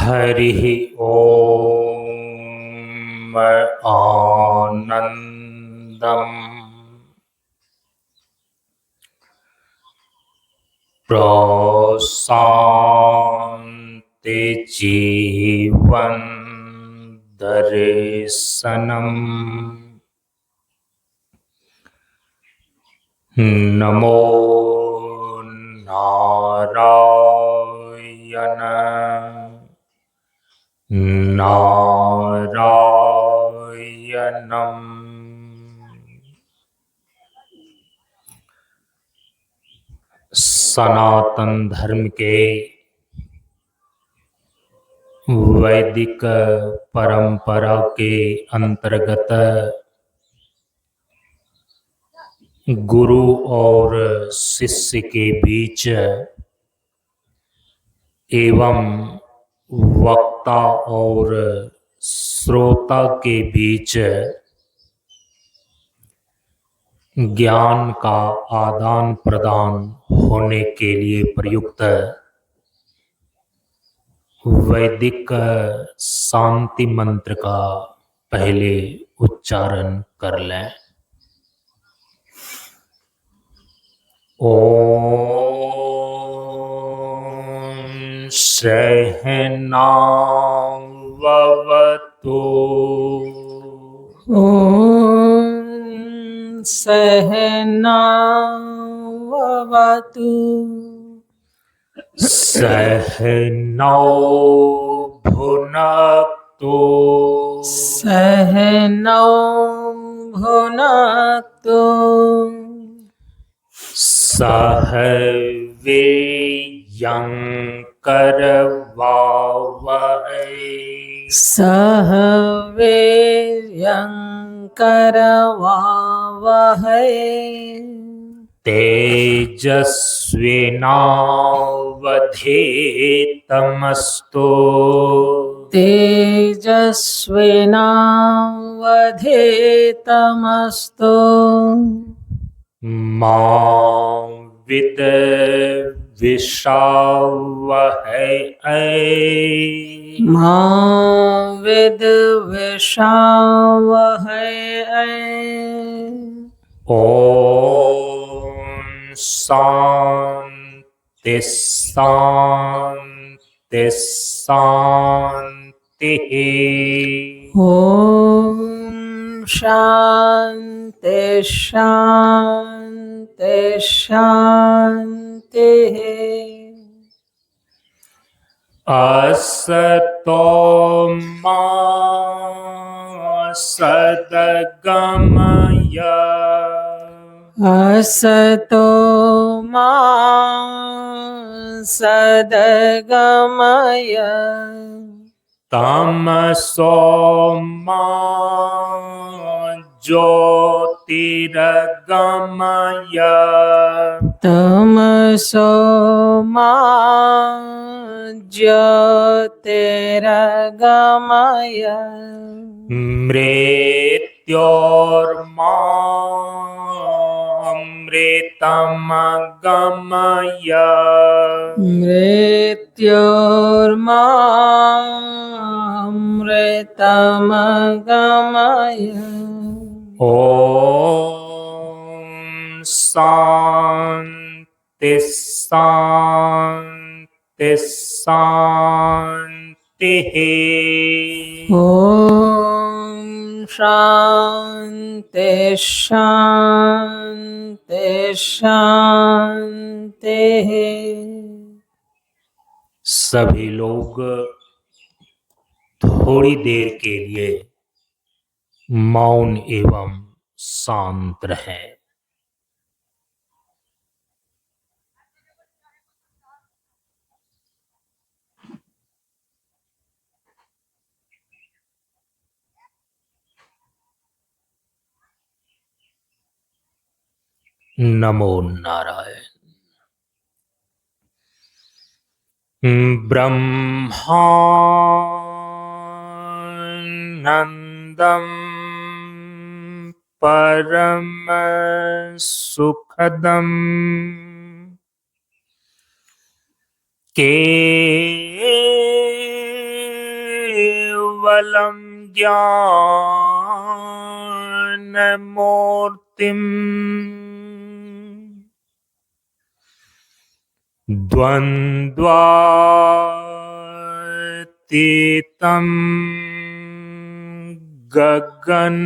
हरिः ॐ आनन्दम् प्रशान्ति जीवन दर्शनम् नमो नारायण नारायणम्। सनातन धर्म के वैदिक परंपरा के अंतर्गत गुरु और शिष्य के बीच एवं वक्ता और श्रोता के बीच ज्ञान का आदान प्रदान होने के लिए प्रयुक्त वैदिक शांति मंत्र का पहले उच्चारण कर लें। ओम सहनाववतु ओम सहनाववतु सहनौ भुनक्तु सहनौ भुनक्तु सह वीर्यं करवावहै सह वीर्यं करवावहै तेजस्विनावधीतमस्तु तेजस्विनावधीतमस्तु मा विद्विषावहै मा विद्विषावहै ओम शांति शांति शांति। ओम शांति शांति शांति। असतो मा सद्गमय असतो मा सद्गमय तमसो मा ज्योतिर्गमय तमसो मा ज्योतिर्गमय मृत्योर्मा अमृतमगमय मृत्योर्मा अमृतमगमय ओम शांति शांति शांति। ओम शांति शांति शांति। सभी लोग थोड़ी देर के लिए मौन एवं शांत रहें। नमो नारायण। ब्रह्मानंदं परम सुखदं केवलं ज्ञानमूर्तिम् द्वन्द्वातीतं गगनसदृशम्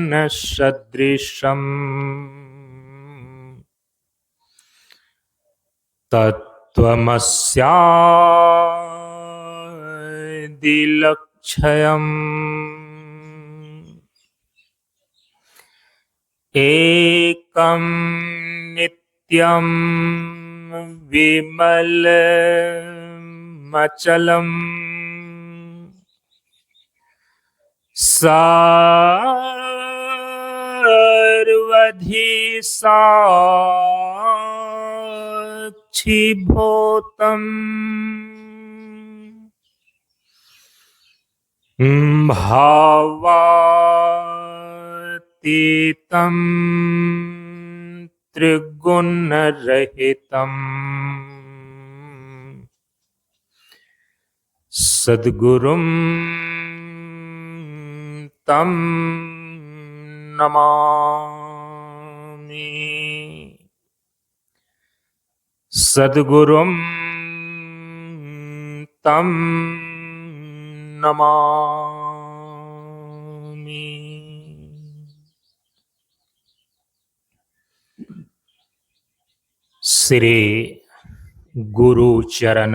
तत्त्वमस्यादिलक्ष्यम् एकं नित्यं विमलमचलम् सर्वधि साक्षिभूतम् भावातीतं त्रिगुणरहितम् सद्गुरुं तं नमामि। सद्गुरुं तं नमामि। श्री गुरु चरण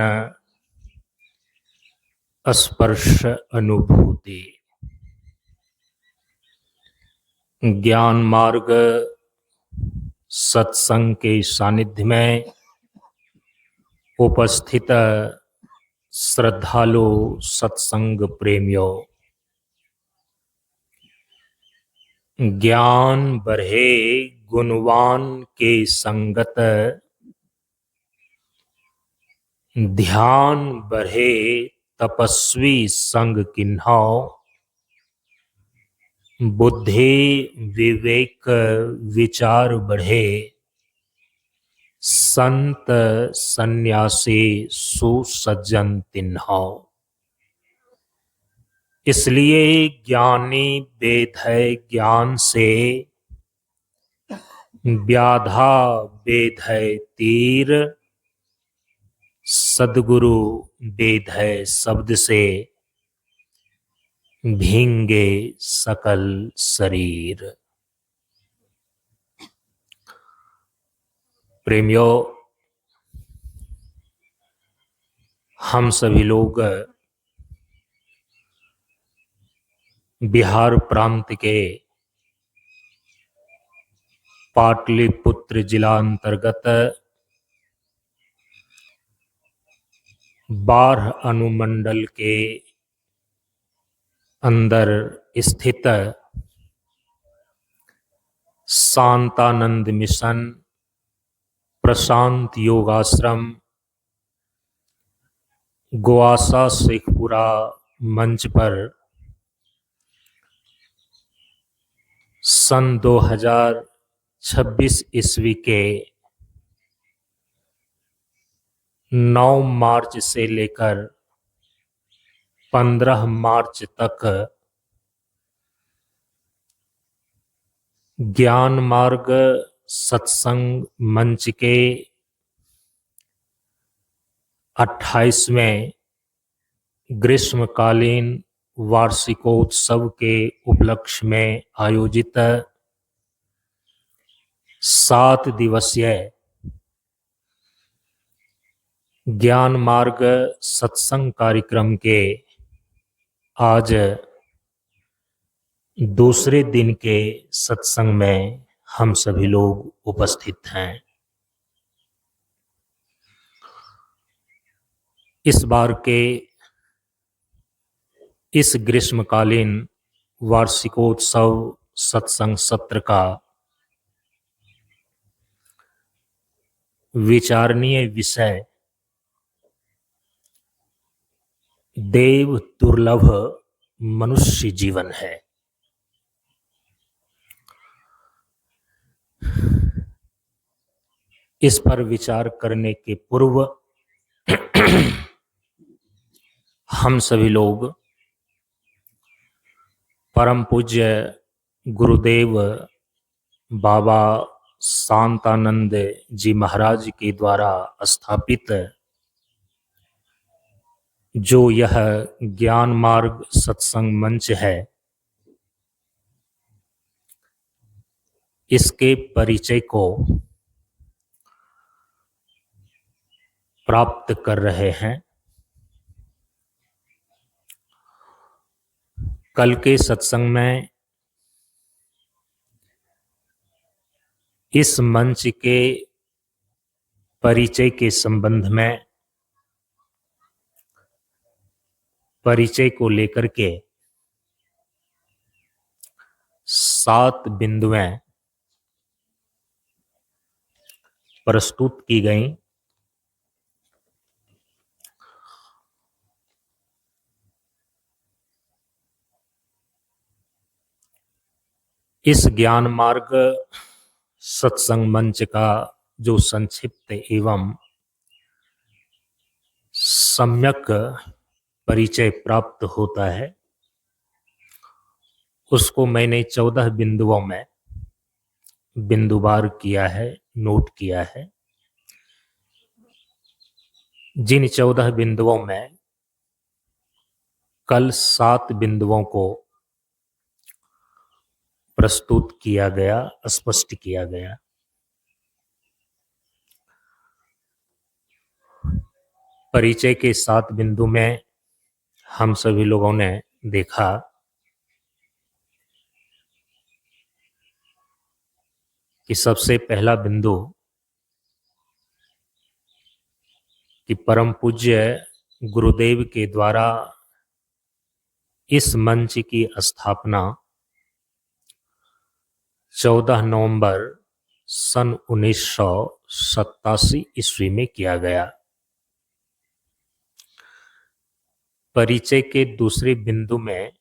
स्पर्श अनुभूति ज्ञान मार्ग सत्संग के सानिध्य में उपस्थित श्रद्धालु सत्संग प्रेमियों, ज्ञान बढ़े गुणवान के संगत, ध्यान बढ़े तपस्वी संग किन्हाओ, बुद्धि विवेक विचार बढ़े संत सन्यासी सुसज्जन तिन्हाओ। इसलिए ज्ञानी वेद है ज्ञान से, व्याधा वेद है तीर, सद्गुरु वेद है शब्द से, भींगे सकल शरीर। प्रेमियों, हम सभी लोग बिहार प्रांत के पाटलिपुत्र जिला अंतर्गत बारह अनुमंडल के अंदर स्थित शांतानंद मिशन प्रशांत योगाश्रम गोआसा शेखपुरा मंच पर सन 2026 ईस्वी के 9 मार्च से लेकर 15 मार्च तक ज्ञान मार्ग सत्संग मंच के 28वें ग्रीष्मकालीन वार्षिकोत्सव के उपलक्ष्य में आयोजित 7 दिवसीय ज्ञान मार्ग सत्संग कार्यक्रम के आज दूसरे दिन के सत्संग में हम सभी लोग उपस्थित हैं। इस बार के इस ग्रीष्मकालीन वार्षिकोत्सव सत्संग सत्र का विचारणीय विषय देव दुर्लभ मनुष्य जीवन है। इस पर विचार करने के पूर्व हम सभी लोग परम पूज्य गुरुदेव बाबा शांतानंद जी महाराज के द्वारा स्थापित जो यह ज्ञान मार्ग सत्संग मंच है, इसके परिचय को प्राप्त कर रहे हैं। कल के सत्संग में इस मंच के परिचय के संबंध में परिचय को लेकर के 7 बिंदुएं प्रस्तुत की गई। इस ज्ञान मार्ग सत्संग मंच का जो संक्षिप्त एवं सम्यक परिचय प्राप्त होता है, उसको मैंने 14 बिंदुओं में बिंदुवार किया है, नोट किया है। जिन 14 बिंदुओं में कल 7 बिंदुओं को प्रस्तुत किया गया, स्पष्ट किया गया। परिचय के 7 बिंदु में हम सभी लोगों ने देखा कि सबसे पहला बिंदु कि परम पूज्य गुरुदेव के द्वारा इस मंच की स्थापना 14 नवंबर सन 1987 ईस्वी में किया गया। परिचय के दूसरे बिंदु में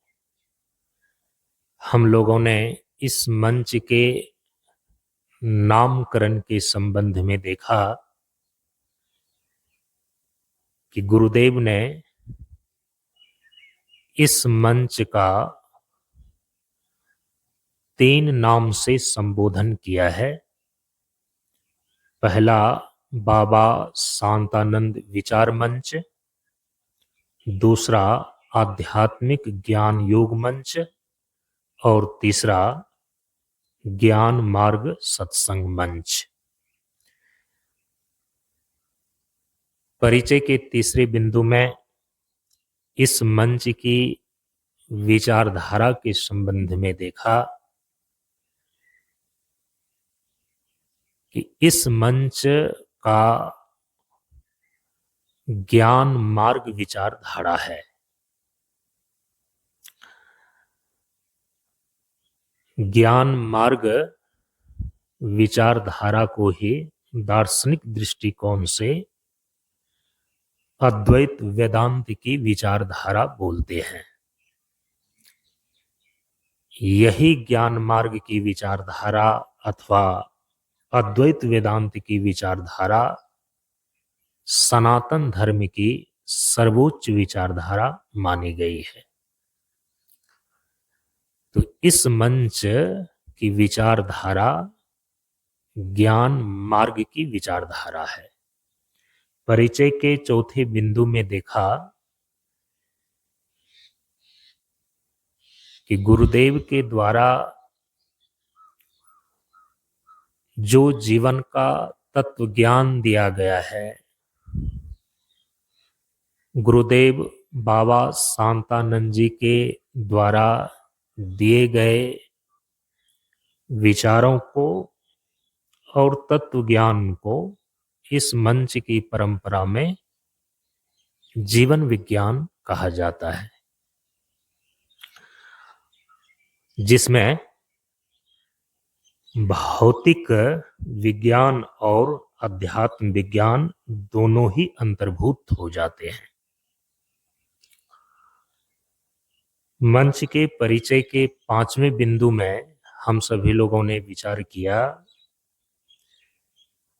हम लोगों ने इस मंच के नामकरण के संबंध में देखा कि गुरुदेव ने इस मंच का 3 नाम से संबोधन किया है। पहला बाबा शांतानंद विचार मंच, दूसरा आध्यात्मिक ज्ञान योग मंच और तीसरा ज्ञान मार्ग सत्संग मंच। परिचय के तीसरे बिंदु में इस मंच की विचारधारा के संबंध में देखा कि इस मंच का ज्ञान मार्ग विचारधारा है। ज्ञान मार्ग विचारधारा को ही दार्शनिक दृष्टिकोण से अद्वैत वेदांत की विचारधारा बोलते हैं। यही ज्ञान मार्ग की विचारधारा अथवा अद्वैत वेदांत की विचारधारा सनातन धर्म की सर्वोच्च विचारधारा मानी गई है। तो इस मंच की विचारधारा ज्ञान मार्ग की विचारधारा है। परिचय के चौथे बिंदु में देखा कि गुरुदेव के द्वारा जो जीवन का तत्व ज्ञान दिया गया है, गुरुदेव बाबा शांतानंद जी के द्वारा दिए गए विचारों को और तत्व ज्ञान को इस मंच की परंपरा में जीवन विज्ञान कहा जाता है, जिसमें भौतिक विज्ञान और अध्यात्म विज्ञान दोनों ही अंतर्भूत हो जाते हैं। मंच के परिचय के 5वें बिंदु में हम सभी लोगों ने विचार किया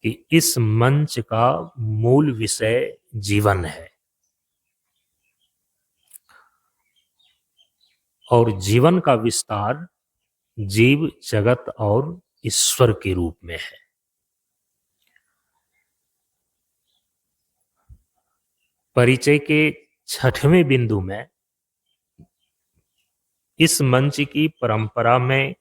कि इस मंच का मूल विषय जीवन है और जीवन का विस्तार जीव, जगत और ईश्वर के रूप में है। परिचय के 6वें बिंदु में इस मंच की परंपरा में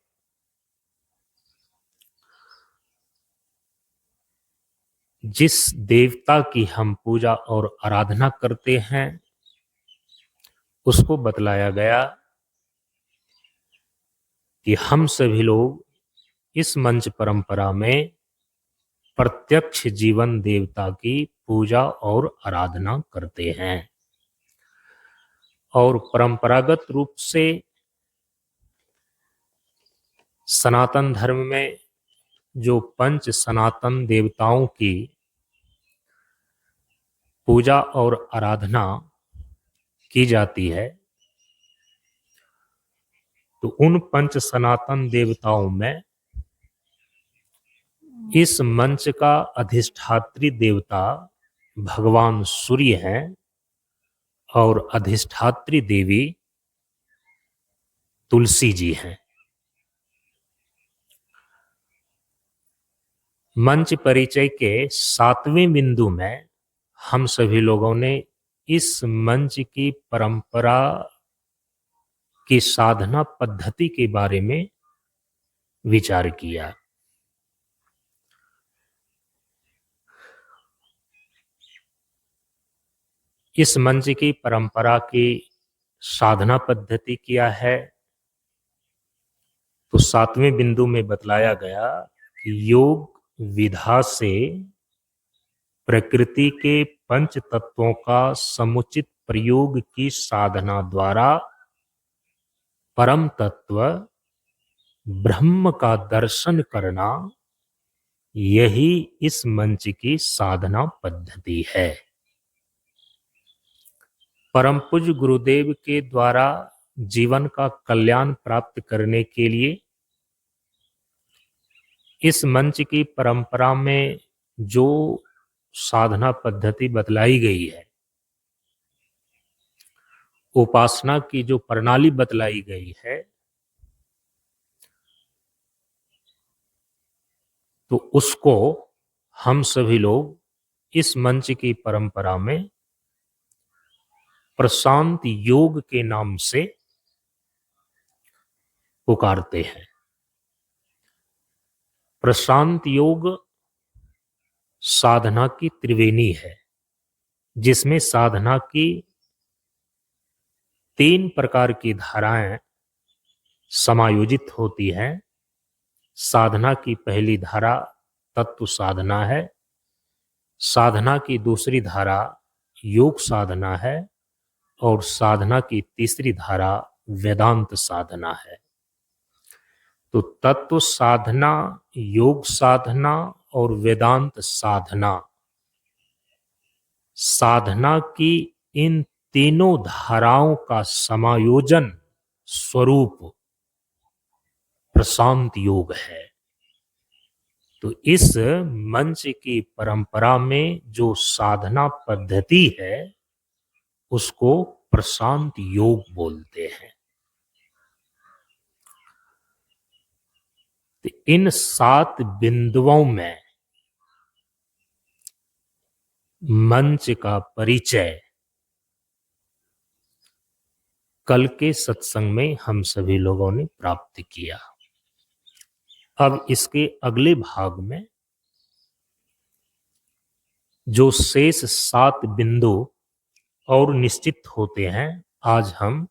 जिस देवता की हम पूजा और आराधना करते हैं उसको बतलाया गया कि हम सभी लोग इस मंच परंपरा में प्रत्यक्ष जीवन देवता की पूजा और आराधना करते हैं और परंपरागत रूप से सनातन धर्म में जो पंच सनातन देवताओं की पूजा और आराधना की जाती है, तो उन पंच सनातन देवताओं में इस मंच का अधिष्ठात्री देवता भगवान सूर्य हैं और अधिष्ठात्री देवी तुलसी जी हैं। मंच परिचय के 7वें बिंदु में हम सभी लोगों ने इस मंच की परंपरा की साधना पद्धति के बारे में विचार किया। इस मंच की परंपरा की साधना पद्धति क्या है, तो 7वें बिंदु में बतलाया गया कि योग विधा से प्रकृति के पंच तत्वों का समुचित प्रयोग की साधना द्वारा परम तत्व ब्रह्म का दर्शन करना, यही इस मंच की साधना पद्धति है। परम पूज्य गुरुदेव के द्वारा जीवन का कल्याण प्राप्त करने के लिए इस मंच की परंपरा में जो साधना पद्धति बतलाई गई है, उपासना की जो प्रणाली बतलाई गई है, तो उसको हम सभी लोग इस मंच की परंपरा में प्रशांत योग के नाम से पुकारते हैं। प्रशांत योग साधना की त्रिवेणी है, जिसमें साधना की 3 प्रकार की धाराएं समायोजित होती हैं। साधना की पहली धारा तत्व साधना है, साधना की दूसरी धारा योग साधना है और साधना की तीसरी धारा वेदांत साधना है। तो तत्व साधना, योग साधना और वेदांत साधना, साधना की इन तीनों धाराओं का समायोजन स्वरूप प्रशांत योग है। तो इस मंच की परंपरा में जो साधना पद्धति है उसको प्रशांत योग बोलते हैं। तो इन 7 बिंदुओं में मंच का परिचय कल के सत्संग में हम सभी लोगों ने प्राप्त किया। अब इसके अगले भाग में जो शेष 7 बिंदु और निश्चित होते हैं, आज हम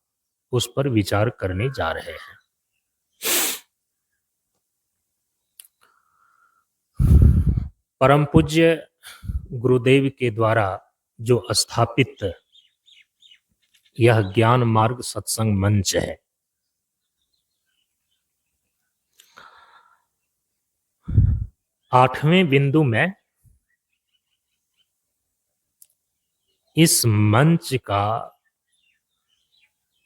उस पर विचार करने जा रहे हैं। परम पूज्य गुरुदेव के द्वारा जो स्थापित यह ज्ञान मार्ग सत्संग मंच है, आठवें बिंदु में इस मंच का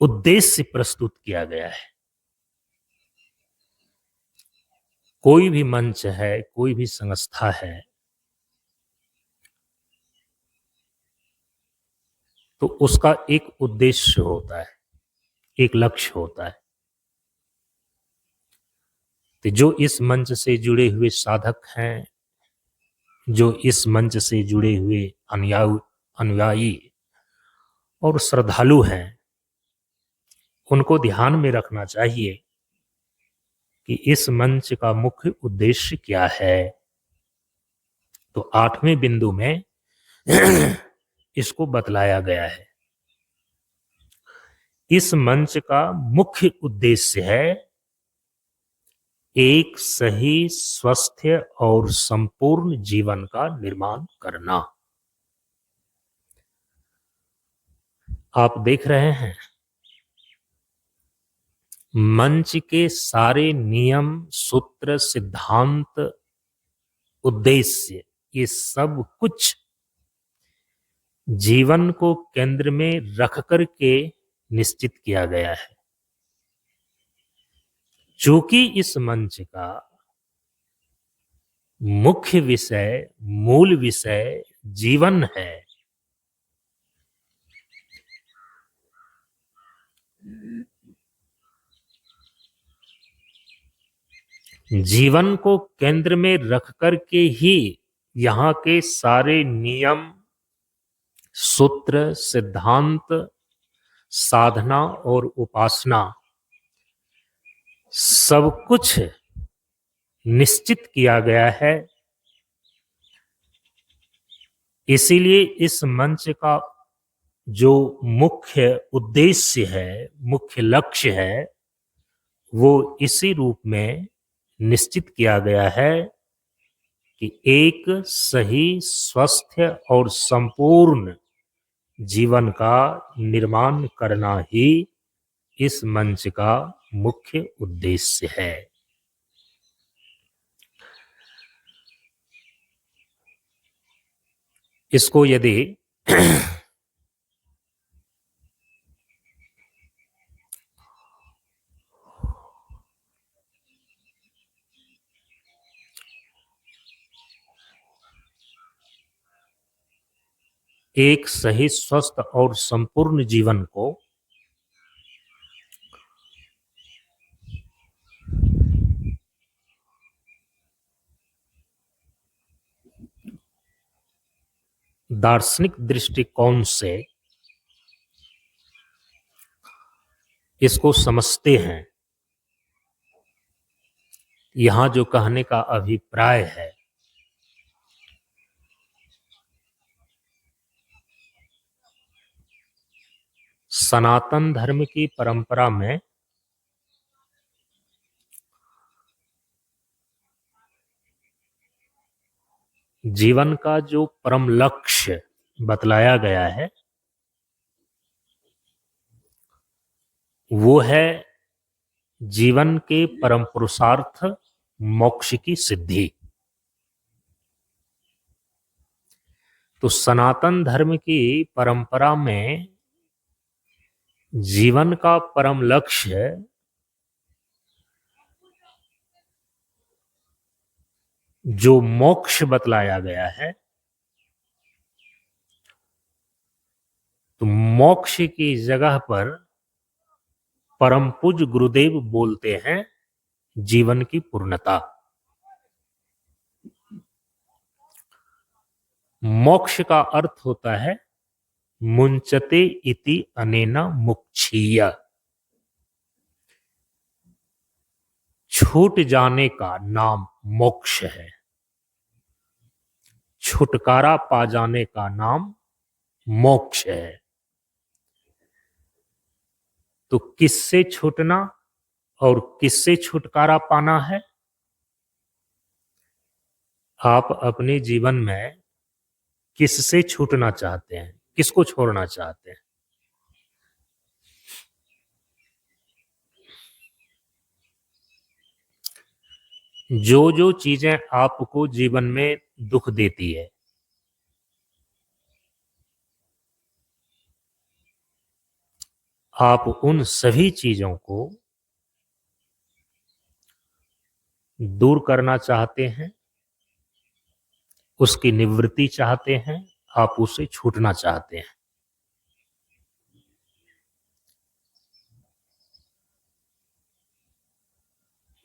उद्देश्य प्रस्तुत किया गया है। कोई भी मंच है, कोई भी संस्था है, तो उसका एक उद्देश्य होता है, एक लक्ष्य होता है। तो जो इस मंच से जुड़े हुए साधक हैं, जो इस मंच से जुड़े हुए अनुयायी और श्रद्धालु हैं, उनको ध्यान में रखना चाहिए कि इस मंच का मुख्य उद्देश्य क्या है। तो आठवें बिंदु में इसको बतलाया गया है। इस मंच का मुख्य उद्देश्य है एक सही, स्वस्थ और संपूर्ण जीवन का निर्माण करना। आप देख रहे हैं, मंच के सारे नियम, सूत्र, सिद्धांत, उद्देश्य, ये सब कुछ जीवन को केंद्र में रख करके निश्चित किया गया है। चूंकि इस मंच का मुख्य विषय, मूल विषय जीवन है, जीवन को केंद्र में रख करके ही यहाँ के सारे नियम, सूत्र, सिद्धांत, साधना और उपासना सब कुछ निश्चित किया गया है। इसीलिए इस मंच का जो मुख्य उद्देश्य है, मुख्य लक्ष्य है, वो इसी रूप में निश्चित किया गया है कि एक सही, स्वस्थ और संपूर्ण जीवन का निर्माण करना ही इस मंच का मुख्य उद्देश्य है। इसको यदि एक सही, स्वस्थ और संपूर्ण जीवन को दार्शनिक दृष्टिकोण से इसको समझते हैं, यहां जो कहने का अभिप्राय है, सनातन धर्म की परंपरा में जीवन का जो परम लक्ष्य बतलाया गया है, वो है जीवन के परम पुरुषार्थ मोक्ष की सिद्धि। तो सनातन धर्म की परंपरा में जीवन का परम लक्ष्य जो मोक्ष बतलाया गया है, तो मोक्ष की जगह पर परम पूज्य गुरुदेव बोलते हैं जीवन की पूर्णता। मोक्ष का अर्थ होता है मुंचते इति अनेना मुक्षीय, छूट जाने का नाम मोक्ष है, छुटकारा पा जाने का नाम मोक्ष है। तो किससे छूटना और किससे छुटकारा पाना है? आप अपने जीवन में किससे छूटना चाहते हैं, किसको छोड़ना चाहते हैं? जो जो चीजें आपको जीवन में दुख देती है, आप उन सभी चीजों को दूर करना चाहते हैं, उसकी निवृत्ति चाहते हैं, आप उससे छूटना चाहते हैं।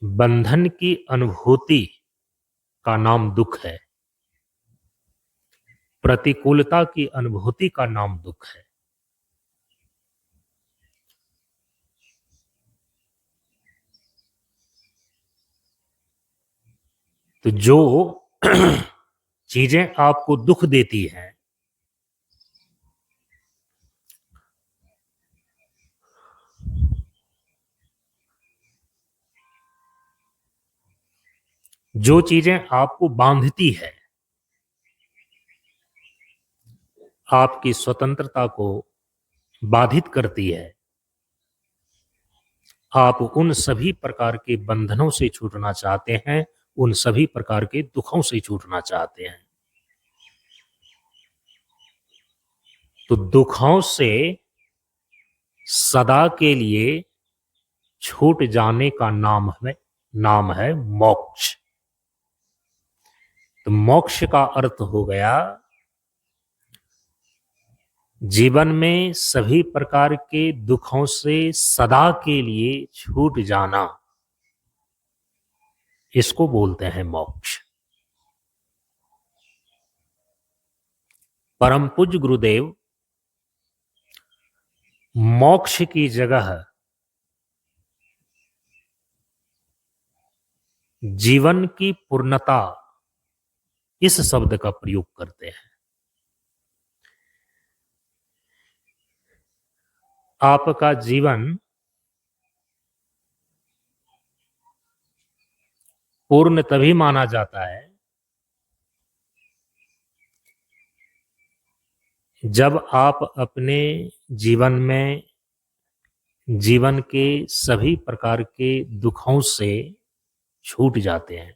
बंधन की अनुभूति का नाम दुख है, प्रतिकूलता की अनुभूति का नाम दुख है। तो जो चीजें आपको दुख देती हैं, जो चीजें आपको बांधती है, आपकी स्वतंत्रता को बाधित करती है, आप उन सभी प्रकार के बंधनों से छूटना चाहते हैं, उन सभी प्रकार के दुखों से छूटना चाहते हैं। तो दुखों से सदा के लिए छूट जाने का नाम है मोक्ष। तो मोक्ष का अर्थ हो गया जीवन में सभी प्रकार के दुखों से सदा के लिए छूट जाना, इसको बोलते हैं मोक्ष। परम पूज्य गुरुदेव मोक्ष की जगह जीवन की पूर्णता इस शब्द का प्रयोग करते हैं। आपका जीवन पूर्ण तभी माना जाता है जब आप अपने जीवन में जीवन के सभी प्रकार के दुखों से छूट जाते हैं।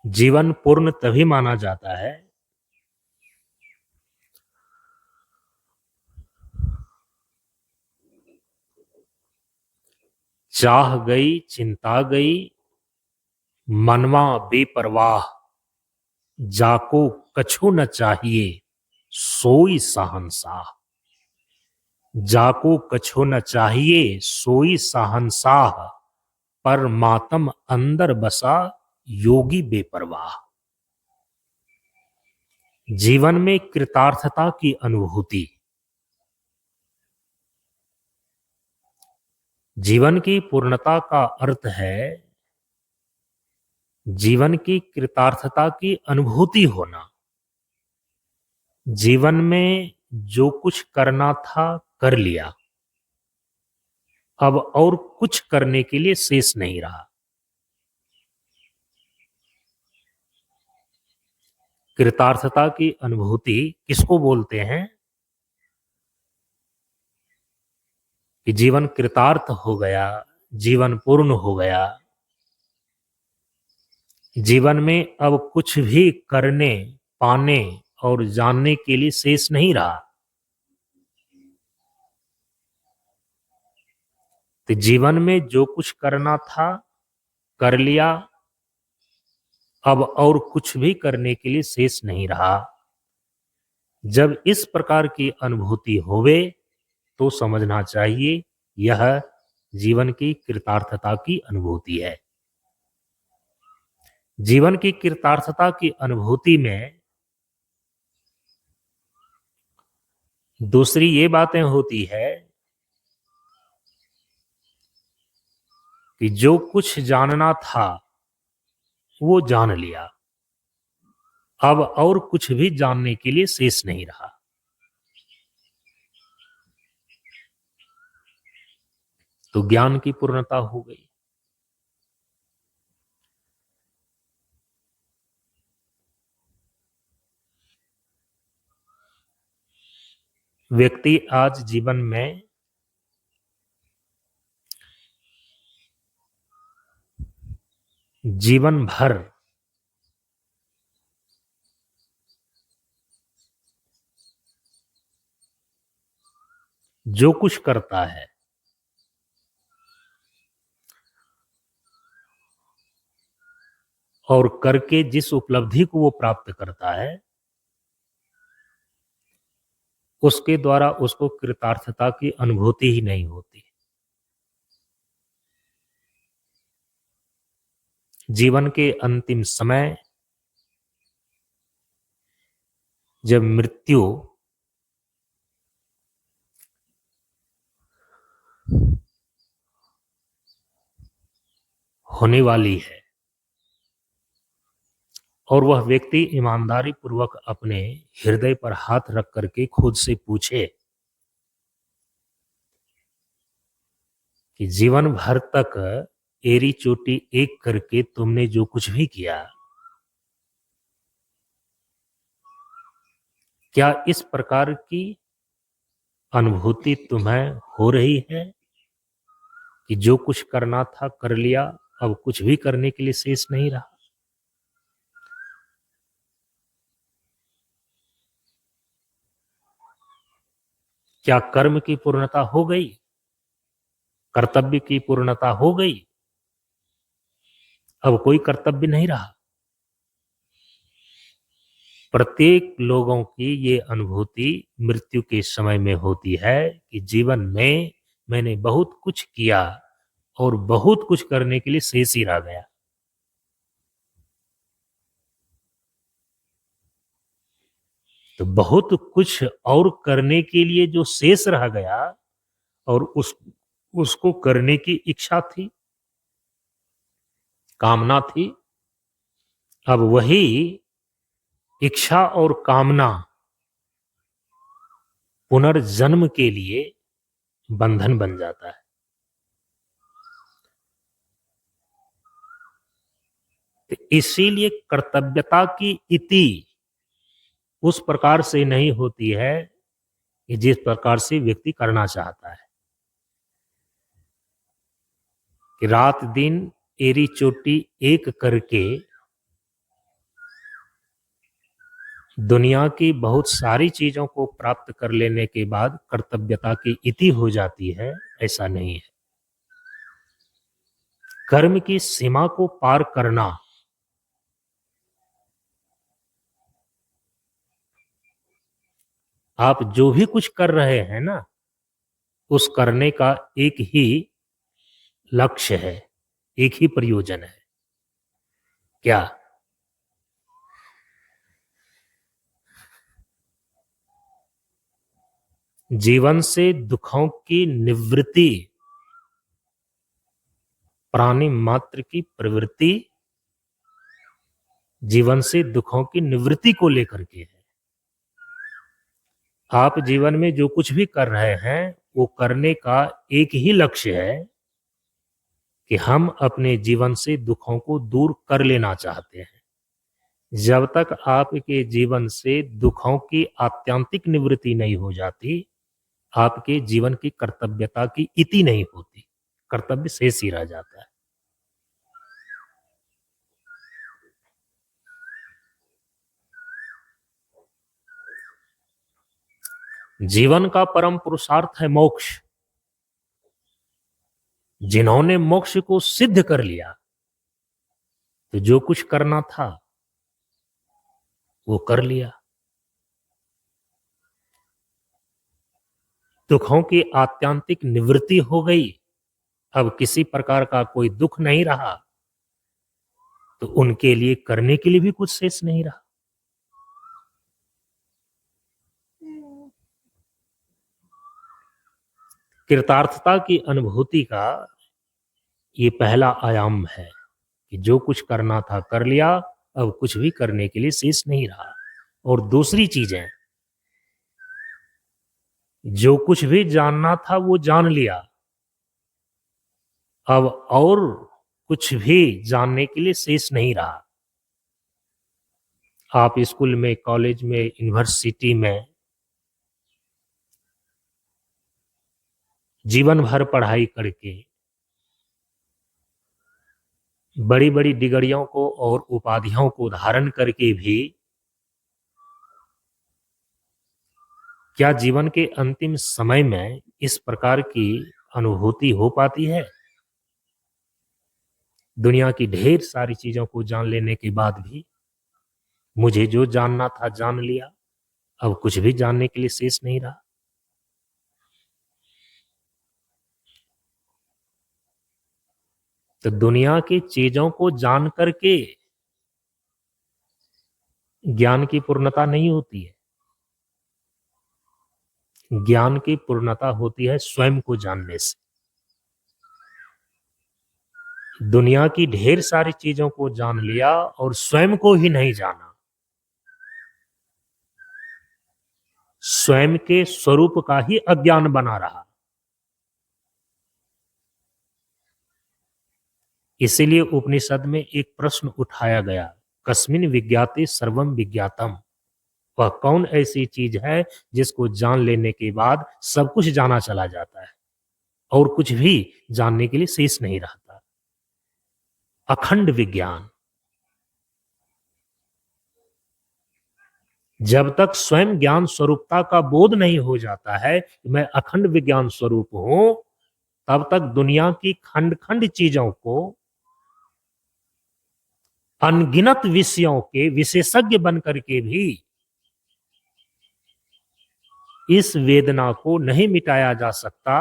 जीवन पूर्ण तभी माना जाता है चाह गई चिंता गई मनवा बेपरवाह, जाको कछु न चाहिए सोई शहंशाह। जाको कछु न चाहिए सोई शहंशाह, पर मातम अंदर बसा योगी बेपरवाह। जीवन में कृतार्थता की अनुभूति, जीवन की पूर्णता का अर्थ है जीवन की कृतार्थता की अनुभूति होना। जीवन में जो कुछ करना था कर लिया, अब और कुछ करने के लिए शेष नहीं रहा। कृतार्थता की अनुभूति किसको बोलते हैं? कि जीवन कृतार्थ हो गया, जीवन पूर्ण हो गया, जीवन में अब कुछ भी करने पाने और जानने के लिए शेष नहीं रहा। तो जीवन में जो कुछ करना था कर लिया, अब और कुछ भी करने के लिए शेष नहीं रहा। जब इस प्रकार की अनुभूति होवे तो समझना चाहिए यह जीवन की कृतार्थता की अनुभूति है। जीवन की कृतार्थता की अनुभूति में दूसरी ये बातें होती है कि जो कुछ जानना था वो जान लिया, अब और कुछ भी जानने के लिए शेष नहीं रहा। तो ज्ञान की पूर्णता हो गई। व्यक्ति आज जीवन में जीवन भर जो कुछ करता है और करके जिस उपलब्धि को वो प्राप्त करता है, उसके द्वारा उसको कृतार्थता की अनुभूति ही नहीं होती। जीवन के अंतिम समय जब मृत्यु होने वाली है और वह व्यक्ति ईमानदारी पूर्वक अपने हृदय पर हाथ रख करके खुद से पूछे कि जीवन भर तक एरी चोटी एक करके तुमने जो कुछ भी किया, क्या इस प्रकार की अनुभूति तुम्हें हो रही है कि जो कुछ करना था कर लिया, अब कुछ भी करने के लिए शेष नहीं रहा? क्या कर्म की पूर्णता हो गई? कर्तव्य की पूर्णता हो गई? अब कोई कर्तव्य नहीं रहा। प्रत्येक लोगों की ये अनुभूति मृत्यु के समय में होती है कि जीवन में मैंने बहुत कुछ किया और बहुत कुछ करने के लिए शेष ही रह गया। तो बहुत कुछ और करने के लिए जो शेष रह गया और उसको करने की इच्छा थी, कामना थी, अब वही इच्छा और कामना पुनर्जन्म के लिए बंधन बन जाता है। तो इसीलिए कर्तव्यता की इति उस प्रकार से नहीं होती है कि जिस प्रकार से व्यक्ति करना चाहता है, कि रात दिन एरी चोटी एक करके दुनिया की बहुत सारी चीजों को प्राप्त कर लेने के बाद कर्तव्यता की इति हो जाती है, ऐसा नहीं है। कर्म की सीमा को पार करना आप जो भी कुछ कर रहे हैं ना, उस करने का एक ही लक्ष्य है, एक ही प्रयोजन है। क्या? जीवन से दुखों की निवृत्ति, प्राणी मात्र की प्रवृत्ति जीवन से दुखों की निवृत्ति को लेकर के है। आप जीवन में जो कुछ भी कर रहे हैं वो करने का एक ही लक्ष्य है कि हम अपने जीवन से दुखों को दूर कर लेना चाहते हैं। जब तक आपके जीवन से दुखों की आत्यंतिक निवृत्ति नहीं हो जाती, आपके जीवन की कर्तव्यता की इति नहीं होती, कर्तव्य शेष ही रह जाता है। जीवन का परम पुरुषार्थ है मोक्ष। जिन्होंने मोक्ष को सिद्ध कर लिया, तो जो कुछ करना था वो कर लिया। दुखों की आत्यंतिक निवृत्ति हो गई, अब किसी प्रकार का कोई दुख नहीं रहा, तो उनके लिए करने के लिए भी कुछ शेष नहीं रहा। कृतार्थता की अनुभूति का ये पहला आयाम है कि जो कुछ करना था कर लिया, अब कुछ भी करने के लिए शेष नहीं रहा। और दूसरी चीजें, जो कुछ भी जानना था वो जान लिया, अब और कुछ भी जानने के लिए शेष नहीं रहा। आप स्कूल में, कॉलेज में, यूनिवर्सिटी में जीवन भर पढ़ाई करके बड़ी बड़ी डिग्रियों को और उपाधियों को धारण करके भी क्या जीवन के अंतिम समय में इस प्रकार की अनुभूति हो पाती है? दुनिया की ढेर सारी चीजों को जान लेने के बाद भी मुझे जो जानना था जान लिया, अब कुछ भी जानने के लिए शेष नहीं रहा। तो दुनिया की चीजों को जान करके ज्ञान की पूर्णता नहीं होती है। ज्ञान की पूर्णता होती है स्वयं को जानने से। दुनिया की ढेर सारी चीजों को जान लिया और स्वयं को ही नहीं जाना, स्वयं के स्वरूप का ही अज्ञान बना रहा। इसीलिए उपनिषद में एक प्रश्न उठाया गया, कस्मिन विज्ञाते सर्वम विज्ञातम। वह कौन ऐसी चीज है जिसको जान लेने के बाद सब कुछ जाना चला जाता है और कुछ भी जानने के लिए शेष नहीं रहता? अखंड विज्ञान। जब तक स्वयं ज्ञान स्वरूपता का बोध नहीं हो जाता है कि मैं अखंड विज्ञान स्वरूप हूं, तब तक दुनिया की खंड खंड चीजों को, अनगिनत विषयों के विशेषज्ञ बनकर के भी इस वेदना को नहीं मिटाया जा सकता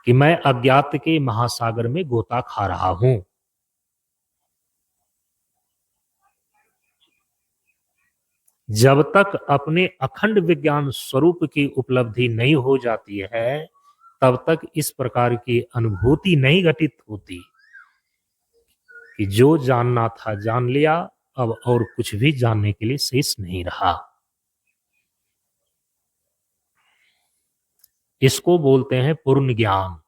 कि मैं अज्ञात के महासागर में गोता खा रहा हूं। जब तक अपने अखंड विज्ञान स्वरूप की उपलब्धि नहीं हो जाती है, तब तक इस प्रकार की अनुभूति नहीं घटित होती कि जो जानना था जान लिया, अब और कुछ भी जानने के लिए शेष नहीं रहा। इसको बोलते हैं पूर्ण ज्ञान।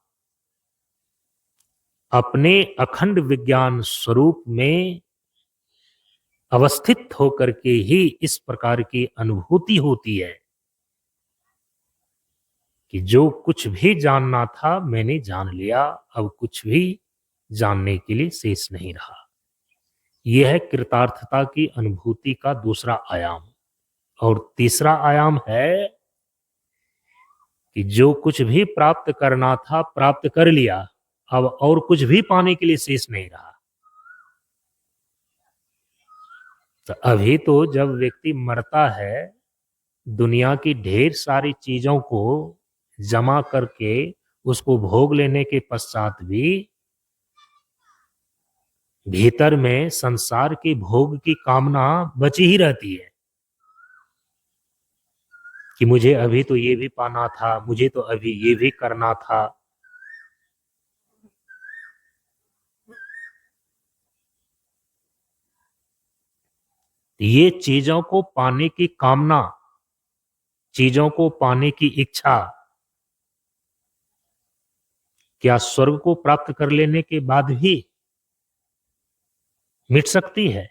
अपने अखंड विज्ञान स्वरूप में अवस्थित होकर के ही इस प्रकार की अनुभूति होती है कि जो कुछ भी जानना था मैंने जान लिया, अब कुछ भी जानने के लिए शेष नहीं रहा। यह है कृतार्थता की अनुभूति का दूसरा आयाम। और तीसरा आयाम है कि जो कुछ भी प्राप्त करना था प्राप्त कर लिया, अब और कुछ भी पाने के लिए शेष नहीं रहा। तो अभी तो जब व्यक्ति मरता है, दुनिया की ढेर सारी चीजों को जमा करके उसको भोग लेने के पश्चात भी भीतर में संसार के भोग की कामना बची ही रहती है कि मुझे अभी तो ये भी पाना था, मुझे तो अभी ये भी करना था। ये चीजों को पाने की कामना, चीजों को पाने की इच्छा क्या स्वर्ग को प्राप्त कर लेने के बाद भी मिट सकती है?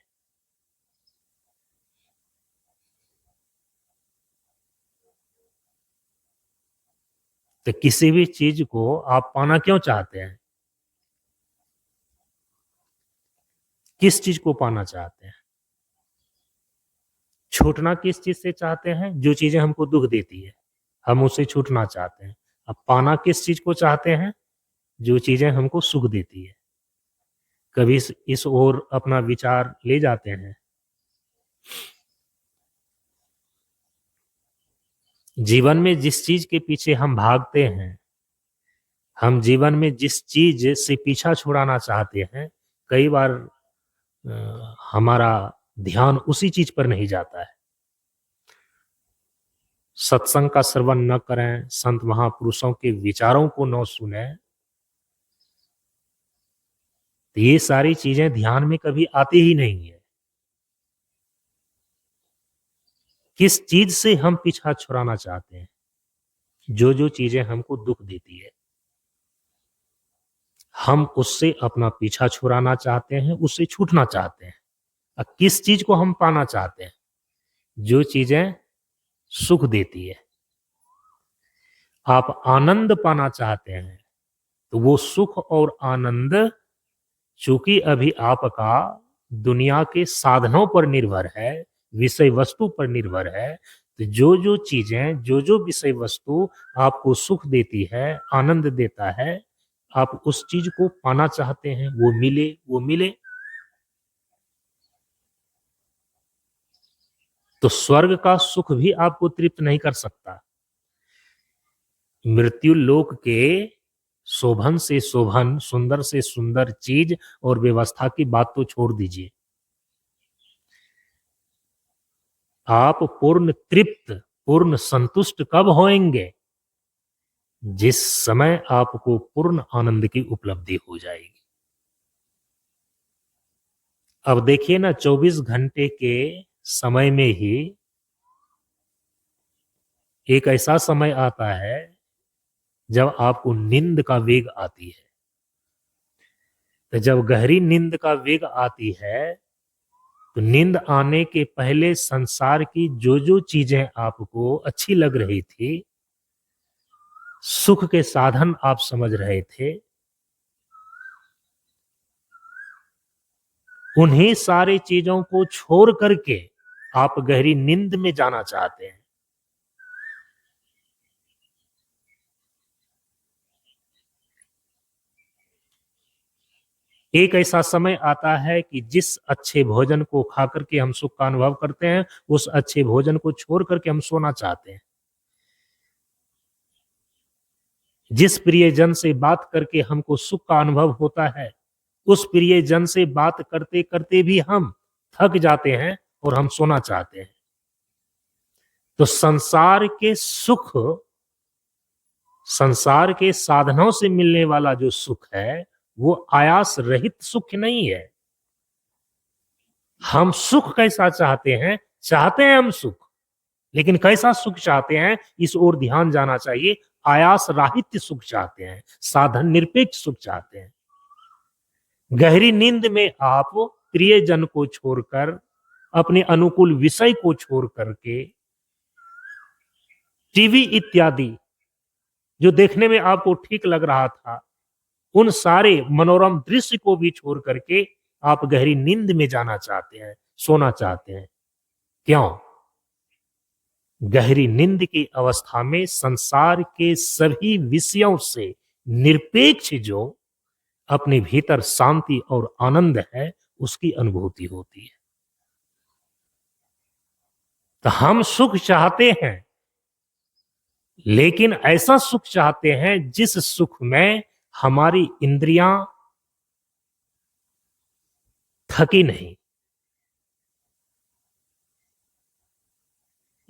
तो किसी भी चीज को आप पाना क्यों चाहते हैं? किस चीज को पाना चाहते हैं? छूटना किस चीज से चाहते हैं? जो चीजें हमको दुख देती है, हम उससे छूटना चाहते हैं। अब पाना किस चीज को चाहते हैं? जो चीजें हमको सुख देती है। कभी इस ओर अपना विचार ले जाते हैं। जीवन में जिस चीज के पीछे हम भागते हैं, हम जीवन में जिस चीज से पीछा छुड़ाना चाहते हैं, कई बार हमारा ध्यान उसी चीज पर नहीं जाता है। सत्संग का श्रवण न करें, संत महापुरुषों के विचारों को न सुने, तो ये सारी चीजें ध्यान में कभी आती ही नहीं है। किस चीज से हम पीछा छुड़ाना चाहते हैं? जो जो चीजें हमको दुख देती है, हम उससे अपना पीछा छुड़ाना चाहते हैं, उससे छूटना चाहते हैं। अब किस चीज को हम पाना चाहते हैं? जो चीजें सुख देती है। आप आनंद पाना चाहते हैं, तो वो सुख और आनंद चूंकि अभी आपका दुनिया के साधनों पर निर्भर है, विषय वस्तु पर निर्भर है, तो जो जो चीजें, जो जो विषय वस्तु आपको सुख देती है, आनंद देता है, आप उस चीज को पाना चाहते हैं, वो मिले, वो मिले। तो स्वर्ग का सुख भी आपको तृप्त नहीं कर सकता। मृत्यु लोक के शोभन से शोभन, सुंदर से सुंदर चीज और व्यवस्था की बात तो छोड़ दीजिए। आप पूर्ण तृप्त, पूर्ण संतुष्ट कब होएंगे? जिस समय आपको पूर्ण आनंद की उपलब्धि हो जाएगी। अब देखिए ना, 24 घंटे के समय में ही एक ऐसा समय आता है जब आपको नींद का वेग आती है। तो जब गहरी नींद का वेग आती है, तो नींद आने के पहले संसार की जो जो चीजें आपको अच्छी लग रही थी, सुख के साधन आप समझ रहे थे, उन्हीं सारी चीजों को छोड़ करके आप गहरी नींद में जाना चाहते हैं। एक ऐसा समय आता है कि जिस अच्छे भोजन को खा करके हम सुख का अनुभव करते हैं, उस अच्छे भोजन को छोड़ करके हम सोना चाहते हैं। जिस प्रियजन से बात करके हमको सुख का अनुभव होता है, उस प्रियजन से बात करते करते भी हम थक जाते हैं और हम सोना चाहते हैं। तो संसार के सुख, संसार के साधनों से मिलने वाला जो सुख है, वो आयास रहित सुख नहीं है। हम सुख कैसा चाहते हैं? चाहते हैं हम सुख, लेकिन कैसा सुख चाहते हैं, इस ओर ध्यान जाना चाहिए। आयास राहित्य सुख चाहते हैं, साधन निरपेक्ष सुख चाहते हैं। गहरी नींद में आप प्रियजन को छोड़कर, अपने अनुकूल विषय को छोड़ करके, टीवी इत्यादि जो देखने में आपको ठीक लग रहा था, उन सारे मनोरम दृश्य को भी छोड़ करके आप गहरी नींद में जाना चाहते हैं, सोना चाहते हैं। क्यों? गहरी नींद की अवस्था में संसार के सभी विषयों से निरपेक्ष जो अपने भीतर शांति और आनंद है, उसकी अनुभूति होती है। तो हम सुख चाहते हैं, लेकिन ऐसा सुख चाहते हैं जिस सुख में हमारी इंद्रियां थकी नहीं,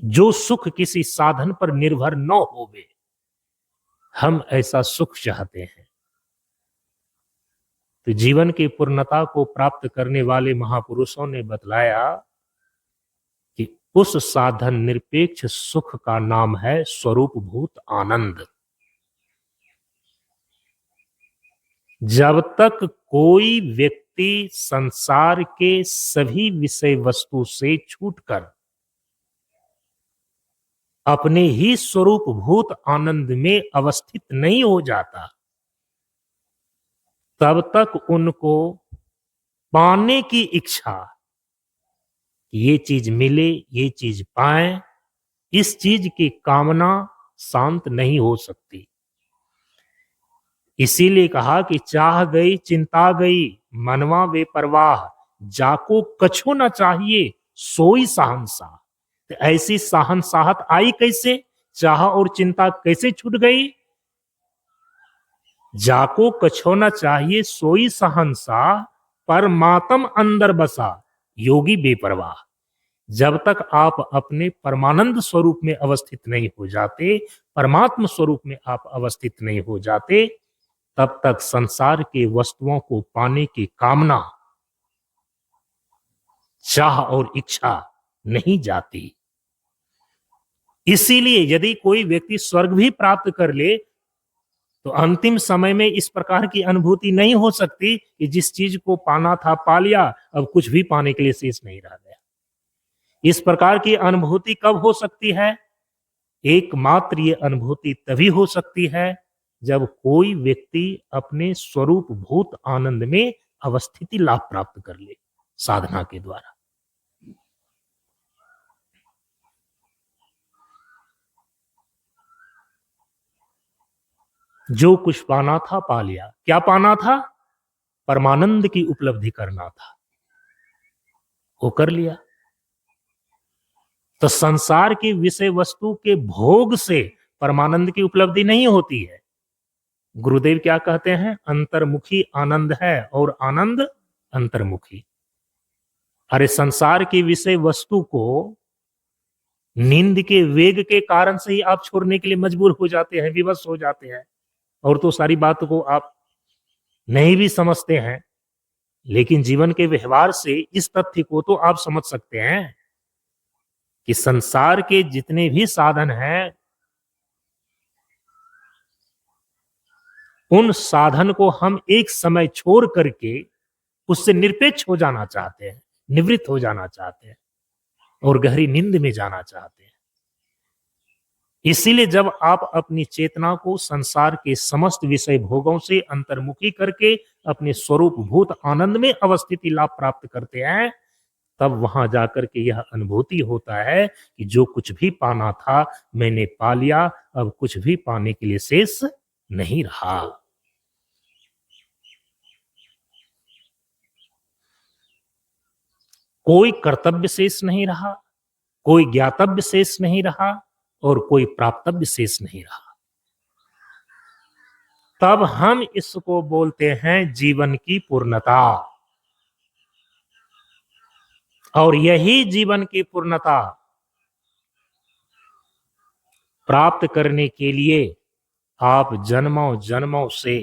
जो सुख किसी साधन पर निर्भर न होवे, हम ऐसा सुख चाहते हैं। तो जीवन की पूर्णता को प्राप्त करने वाले महापुरुषों ने बतलाया कि उस साधन निरपेक्ष सुख का नाम है स्वरूपभूत आनंद। जब तक कोई व्यक्ति संसार के सभी विषय वस्तु से छूटकर अपने ही स्वरूपभूत आनंद में अवस्थित नहीं हो जाता, तब तक उनको पाने की इच्छा, ये चीज मिले, ये चीज पाए, इस चीज की कामना शांत नहीं हो सकती। इसीलिए कहा कि चाह गई चिंता गई, मनवा बेपरवाह, जाको कछु न चाहिए सोई शहंशाह। तो ऐसी शहंशाहत आई कैसे? चाह और चिंता कैसे छूट गई? जाको कछु न चाहिए सोई शहंशाह, परमात्म अंदर बसा योगी बेपरवाह। जब तक आप अपने परमानंद स्वरूप में अवस्थित नहीं हो जाते, परमात्म स्वरूप में आप अवस्थित नहीं हो जाते, तब तक संसार के वस्तुओं को पाने की कामना, चाह और इच्छा नहीं जाती। इसीलिए यदि कोई व्यक्ति स्वर्ग भी प्राप्त कर ले तो अंतिम समय में इस प्रकार की अनुभूति नहीं हो सकती कि जिस चीज को पाना था पा लिया, अब कुछ भी पाने के लिए शेष नहीं रह गया। इस प्रकार की अनुभूति कब हो सकती है? एकमात्र ये अनुभूति तभी हो सकती है जब कोई व्यक्ति अपने स्वरूप भूत आनंद में अवस्थिति लाभ प्राप्त कर ले साधना के द्वारा। जो कुछ पाना था पा लिया। क्या पाना था? परमानंद की उपलब्धि करना था, वो कर लिया। तो संसार की विषय वस्तु के भोग से परमानंद की उपलब्धि नहीं होती है। गुरुदेव क्या कहते हैं? अंतर्मुखी आनंद है और आनंद अंतर्मुखी। अरे संसार की विषय वस्तु को नींद के वेग के कारण से ही आप छोड़ने के लिए मजबूर हो जाते हैं, विवश हो जाते हैं, और तो सारी बात को आप नहीं भी समझते हैं, लेकिन जीवन के व्यवहार से इस तथ्य को तो आप समझ सकते हैं कि संसार के जितने भी साधन हैं, उन साधन को हम एक समय छोड़ करके उससे निरपेक्ष हो जाना चाहते हैं, निवृत्त हो जाना चाहते हैं और गहरी नींद में जाना चाहते हैं। इसीलिए जब आप अपनी चेतना को संसार के समस्त विषय भोगों से अंतर्मुखी करके अपने स्वरूप भूत आनंद में अवस्थिति लाभ प्राप्त करते हैं, तब वहां जाकर के यह अनुभूति होता है कि जो कुछ भी पाना था मैंने पा लिया, अब कुछ भी पाने के लिए शेष नहीं रहा। कोई कर्तव्य शेष नहीं रहा, कोई ज्ञातव्य शेष नहीं रहा और कोई प्राप्तव्य शेष नहीं रहा। तब हम इसको बोलते हैं जीवन की पूर्णता। और यही जीवन की पूर्णता प्राप्त करने के लिए आप जन्मों जन्मों से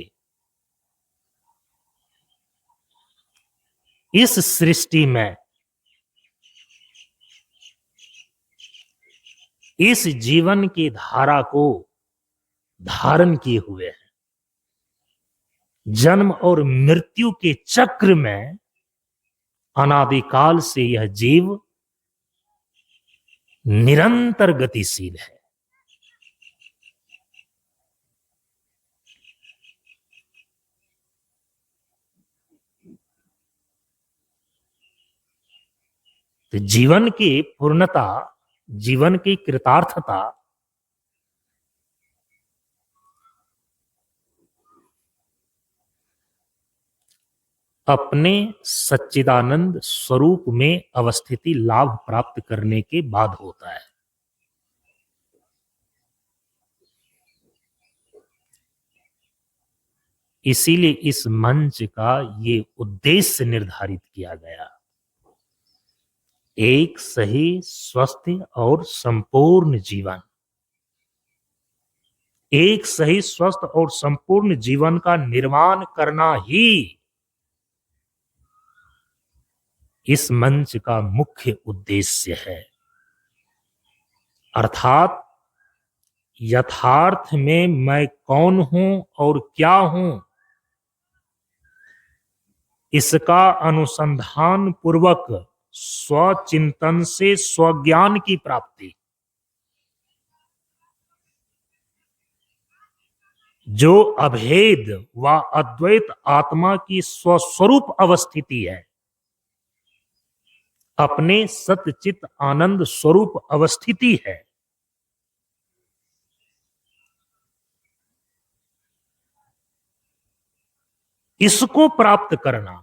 इस सृष्टि में इस जीवन की धारा को धारण किए हुए हैं। जन्म और मृत्यु के चक्र में अनादिकाल से यह जीव निरंतर गतिशील है। तो जीवन की पूर्णता, जीवन की कृतार्थता अपने सच्चिदानंद स्वरूप में अवस्थिति लाभ प्राप्त करने के बाद होता है। इसीलिए इस मंच का ये उद्देश्य निर्धारित किया गया, एक सही, स्वस्थ और संपूर्ण जीवन। एक सही, स्वस्थ और संपूर्ण जीवन का निर्माण करना ही इस मंच का मुख्य उद्देश्य है। अर्थात यथार्थ में मैं कौन हूं और क्या हूं, इसका अनुसंधान पूर्वक स्वचिंतन से स्वज्ञान की प्राप्ति, जो अभेद व अद्वैत आत्मा की स्वस्वरूप अवस्थिति है, अपने सतचित आनंद स्वरूप अवस्थिति है, इसको प्राप्त करना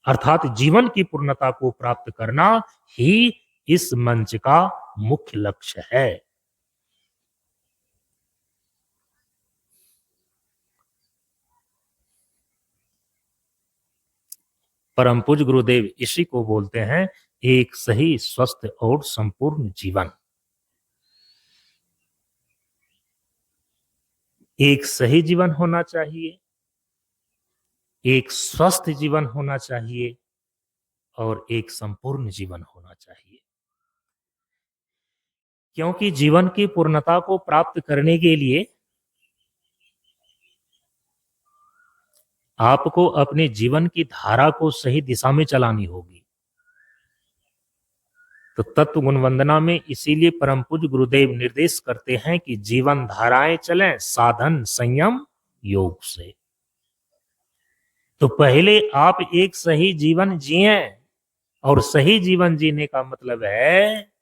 अर्थात जीवन की पूर्णता को प्राप्त करना ही इस मंच का मुख्य लक्ष्य है। परम पूज्य गुरुदेव इसी को बोलते हैं एक सही, स्वस्थ और संपूर्ण जीवन। एक सही जीवन होना चाहिए, एक स्वस्थ जीवन होना चाहिए और एक संपूर्ण जीवन होना चाहिए। क्योंकि जीवन की पूर्णता को प्राप्त करने के लिए आपको अपने जीवन की धारा को सही दिशा में चलानी होगी। तो तत्व गुण वंदना में इसीलिए परम पूज्य गुरुदेव निर्देश करते हैं कि जीवन धाराएं चलें साधन संयम योग से। तो पहले आप एक सही जीवन जिए, और सही जीवन जीने का मतलब है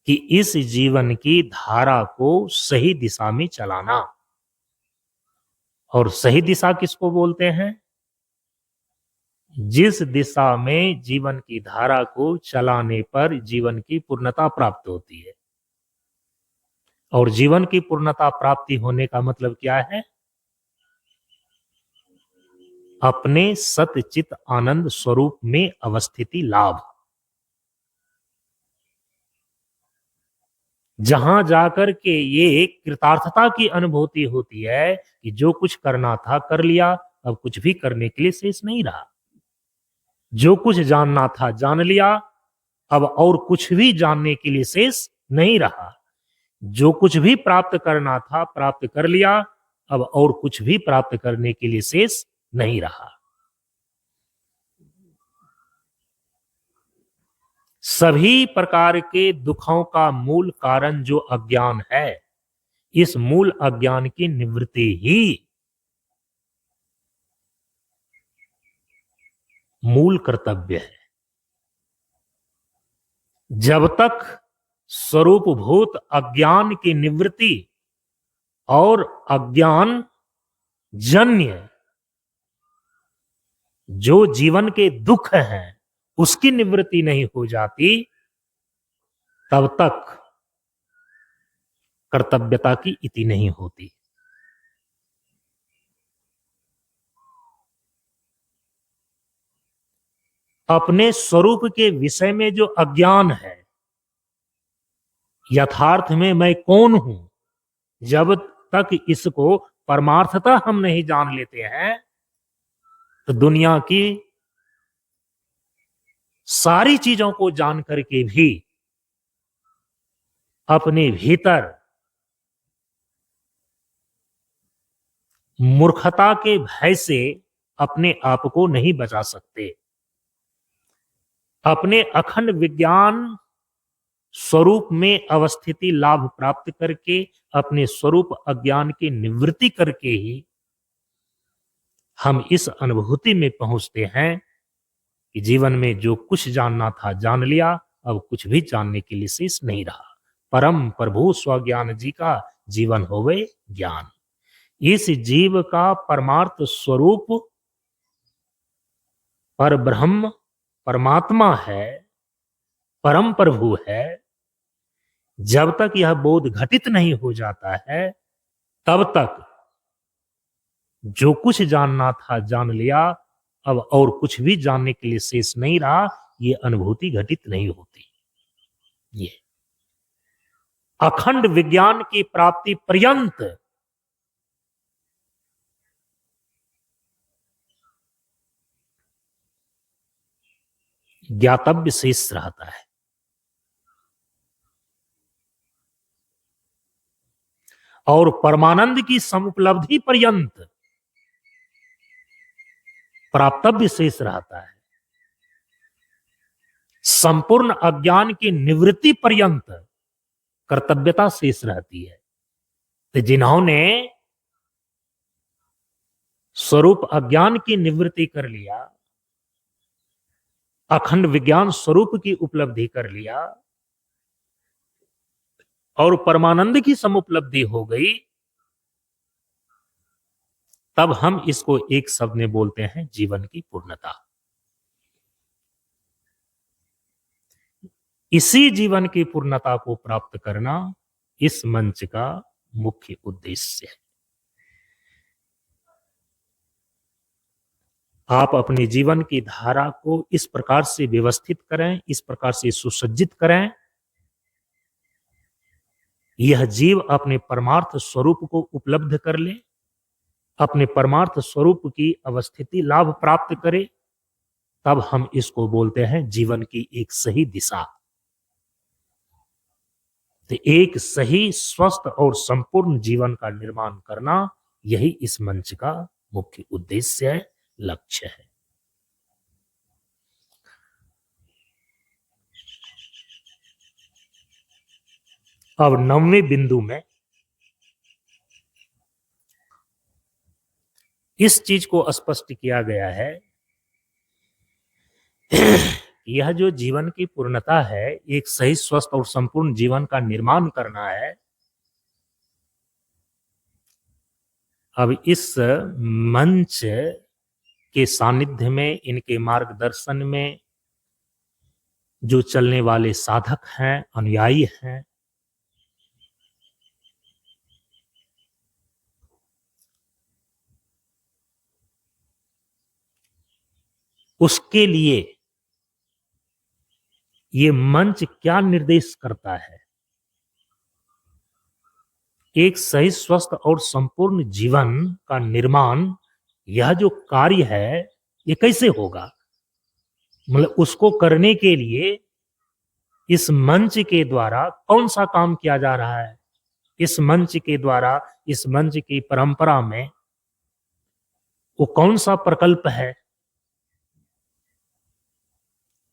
कि इस जीवन की धारा को सही दिशा में चलाना। और सही दिशा किसको बोलते हैं? जिस दिशा में जीवन की धारा को चलाने पर जीवन की पूर्णता प्राप्त होती है। और जीवन की पूर्णता प्राप्ति होने का मतलब क्या है? अपने सतचित आनंद स्वरूप में अवस्थिति लाभ। जहां जाकर के ये कृतार्थता की अनुभूति होती है कि जो कुछ करना था कर लिया, अब कुछ भी करने के लिए शेष नहीं रहा। जो कुछ जानना था जान लिया, अब और कुछ भी जानने के लिए शेष नहीं रहा। जो कुछ भी प्राप्त करना था प्राप्त कर लिया, अब और कुछ भी प्राप्त करने के लिए शेष नहीं रहा। सभी प्रकार के दुखों का मूल कारण जो अज्ञान है, इस मूल अज्ञान की निवृत्ति ही मूल कर्तव्य है। जब तक स्वरूपभूत अज्ञान की निवृत्ति और अज्ञान जन्य जो जीवन के दुख हैं उसकी निवृत्ति नहीं हो जाती, तब तक कर्तव्यता की इति नहीं होती। अपने स्वरूप के विषय में जो अज्ञान है, यथार्थ में मैं कौन हूं, जब तक इसको परमार्थता हम नहीं जान लेते हैं, तो दुनिया की सारी चीजों को जान करके भी अपने भीतर मूर्खता के भय से अपने आप को नहीं बचा सकते। अपने अखंड विज्ञान स्वरूप में अवस्थिति लाभ प्राप्त करके अपने स्वरूप अज्ञान की निवृत्ति करके ही हम इस अनुभूति में पहुंचते हैं कि जीवन में जो कुछ जानना था जान लिया, अब कुछ भी जानने के लिए शेष नहीं रहा। परम प्रभु स्वज्ञान जी का जीवन होवे ज्ञान। इस जीव का परमार्थ स्वरूप पर ब्रह्म परमात्मा है, परम प्रभु है। जब तक यह बोध घटित नहीं हो जाता है, तब तक जो कुछ जानना था जान लिया, अब और कुछ भी जानने के लिए शेष नहीं रहा, ये अनुभूति घटित नहीं होती। ये अखंड विज्ञान की प्राप्ति पर्यंत ज्ञातव्य शेष रहता है। और परमानंद की समुपलब्धि पर्यंत प्राप्तव्य शेष रहता है। संपूर्ण अज्ञान की निवृत्ति पर्यंत कर्तव्यता शेष रहती है। तो जिन्होंने स्वरूप अज्ञान की निवृत्ति कर लिया, अखंड विज्ञान स्वरूप की उपलब्धि कर लिया और परमानंद की समुपलब्धि हो गई, तब हम इसको एक शब्द में बोलते हैं जीवन की पूर्णता। इसी जीवन की पूर्णता को प्राप्त करना इस मंच का मुख्य उद्देश्य है। आप अपने जीवन की धारा को इस प्रकार से व्यवस्थित करें, इस प्रकार से सुसज्जित करें, यह जीव अपने परमार्थ स्वरूप को उपलब्ध कर ले, अपने परमार्थ स्वरूप की अवस्थिति लाभ प्राप्त करे, तब हम इसको बोलते हैं जीवन की एक सही दिशा। तो एक सही, स्वस्थ और संपूर्ण जीवन का निर्माण करना, यही इस मंच का मुख्य उद्देश्य है, लक्ष्य है। अब 9वें बिंदु में इस चीज को स्पष्ट किया गया है, यह जो जीवन की पूर्णता है, एक सही, स्वस्थ और संपूर्ण जीवन का निर्माण करना है। अब इस मंच के सानिध्य में, इनके मार्गदर्शन में जो चलने वाले साधक हैं, अनुयायी हैं, उसके लिए ये मंच क्या निर्देश करता है? एक सही, स्वस्थ और संपूर्ण जीवन का निर्माण, यह जो कार्य है, ये कैसे होगा? मतलब उसको करने के लिए इस मंच के द्वारा कौन सा काम किया जा रहा है? इस मंच के द्वारा, इस मंच की परंपरा में वो कौन सा प्रकल्प है?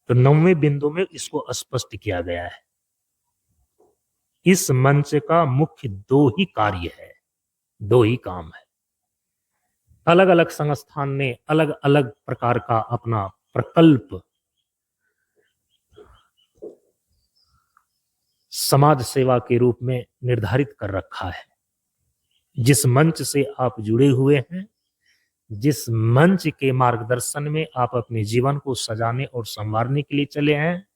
तो 9वें बिंदु में इसको स्पष्ट किया गया है। इस मंच का मुख्य 2 ही कार्य है, 2 ही काम है। अलग अलग संस्थान ने अलग अलग प्रकार का अपना प्रकल्प समाज सेवा के रूप में निर्धारित कर रखा है। जिस मंच से आप जुड़े हुए हैं, जिस मंच के मार्गदर्शन में आप अपने जीवन को सजाने और संवारने के लिए चले हैं,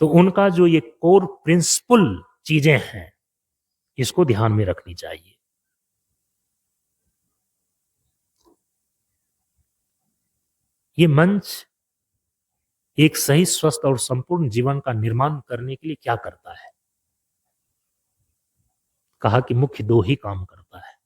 तो उनका जो ये कोर प्रिंसिपल चीजें हैं, इसको ध्यान में रखनी चाहिए। ये मंच एक सही, स्वस्थ और संपूर्ण जीवन का निर्माण करने के लिए क्या करता है? कहा कि मुख्य 2 ही काम करता है।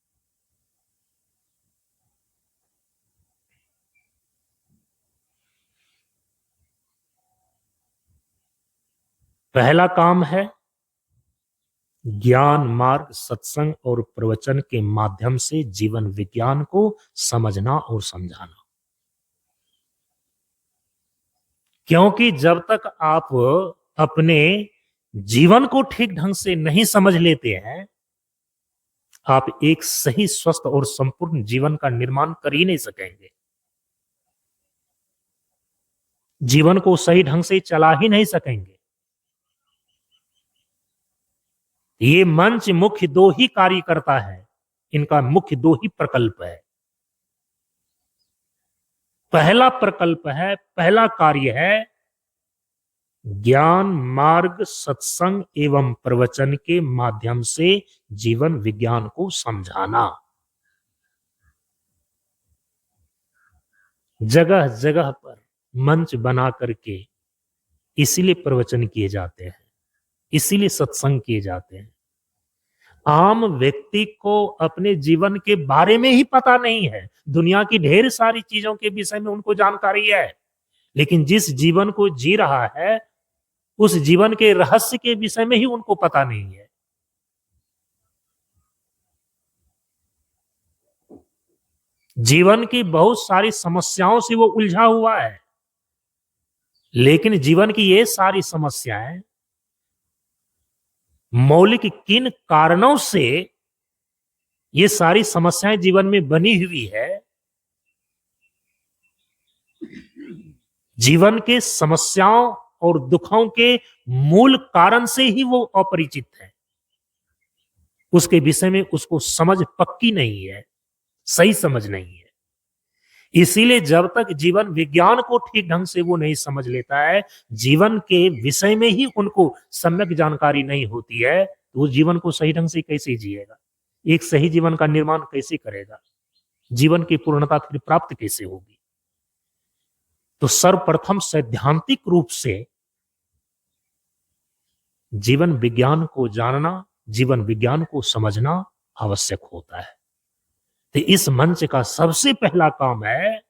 पहला काम है ज्ञान मार्ग, सत्संग और प्रवचन के माध्यम से जीवन विज्ञान को समझना और समझाना। क्योंकि जब तक आप अपने जीवन को ठीक ढंग से नहीं समझ लेते हैं, आप एक सही, स्वस्थ और संपूर्ण जीवन का निर्माण कर ही नहीं सकेंगे। जीवन को सही ढंग से चला ही नहीं सकेंगे। ये मंच मुख्य 2 ही कार्य करता है, इनका मुख्य 2 ही प्रकल्प है। पहला प्रकल्प है, पहला कार्य है ज्ञान मार्ग, सत्संग एवं प्रवचन के माध्यम से जीवन विज्ञान को समझाना। जगह जगह पर मंच बना करके इसीलिए प्रवचन किए जाते हैं, इसीलिए सत्संग किए जाते हैं। आम व्यक्ति को अपने जीवन के बारे में ही पता नहीं है। दुनिया की ढेर सारी चीजों के विषय में उनको जानकारी है, लेकिन जिस जीवन को जी रहा है, उस जीवन के रहस्य के विषय में ही उनको पता नहीं है। जीवन की बहुत सारी समस्याओं से वो उलझा हुआ है, लेकिन जीवन की ये सारी समस्याएं मौलिक किन कारणों से ये सारी समस्याएं जीवन में बनी हुई है, जीवन के समस्याओं और दुखों के मूल कारण से ही वो अपरिचित है। उसके विषय में उसको समझ पक्की नहीं है, सही समझ नहीं है। इसीलिए जब तक जीवन विज्ञान को ठीक ढंग से वो नहीं समझ लेता है, जीवन के विषय में ही उनको सम्यक जानकारी नहीं होती है, तो वो जीवन को सही ढंग से कैसे जिएगा? एक सही जीवन का निर्माण कैसे करेगा? जीवन की पूर्णता फिर प्राप्त कैसे होगी? तो सर्वप्रथम सैद्धांतिक रूप से जीवन विज्ञान को जानना, जीवन विज्ञान को समझना आवश्यक होता है। तो इस मंच का सबसे पहला काम है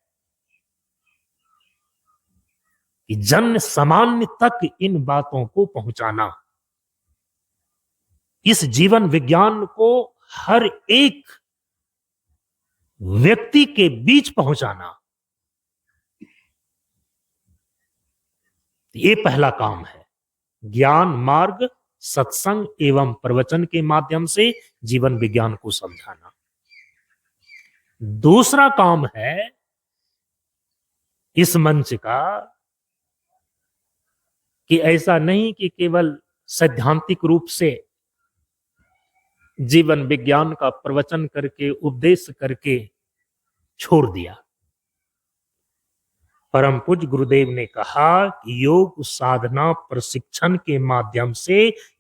कि जन सामान्य तक इन बातों को पहुंचाना, इस जीवन विज्ञान को हर एक व्यक्ति के बीच पहुंचाना, ये पहला काम है। ज्ञान मार्ग, सत्संग एवं प्रवचन के माध्यम से जीवन विज्ञान को समझाना। दूसरा काम है इस मंच का कि ऐसा नहीं कि केवल सैद्धांतिक रूप से जीवन विज्ञान का प्रवचन करके, उपदेश करके छोड़ दिया। परम पूज्य गुरुदेव ने कहा कि योग साधना प्रशिक्षण के माध्यम से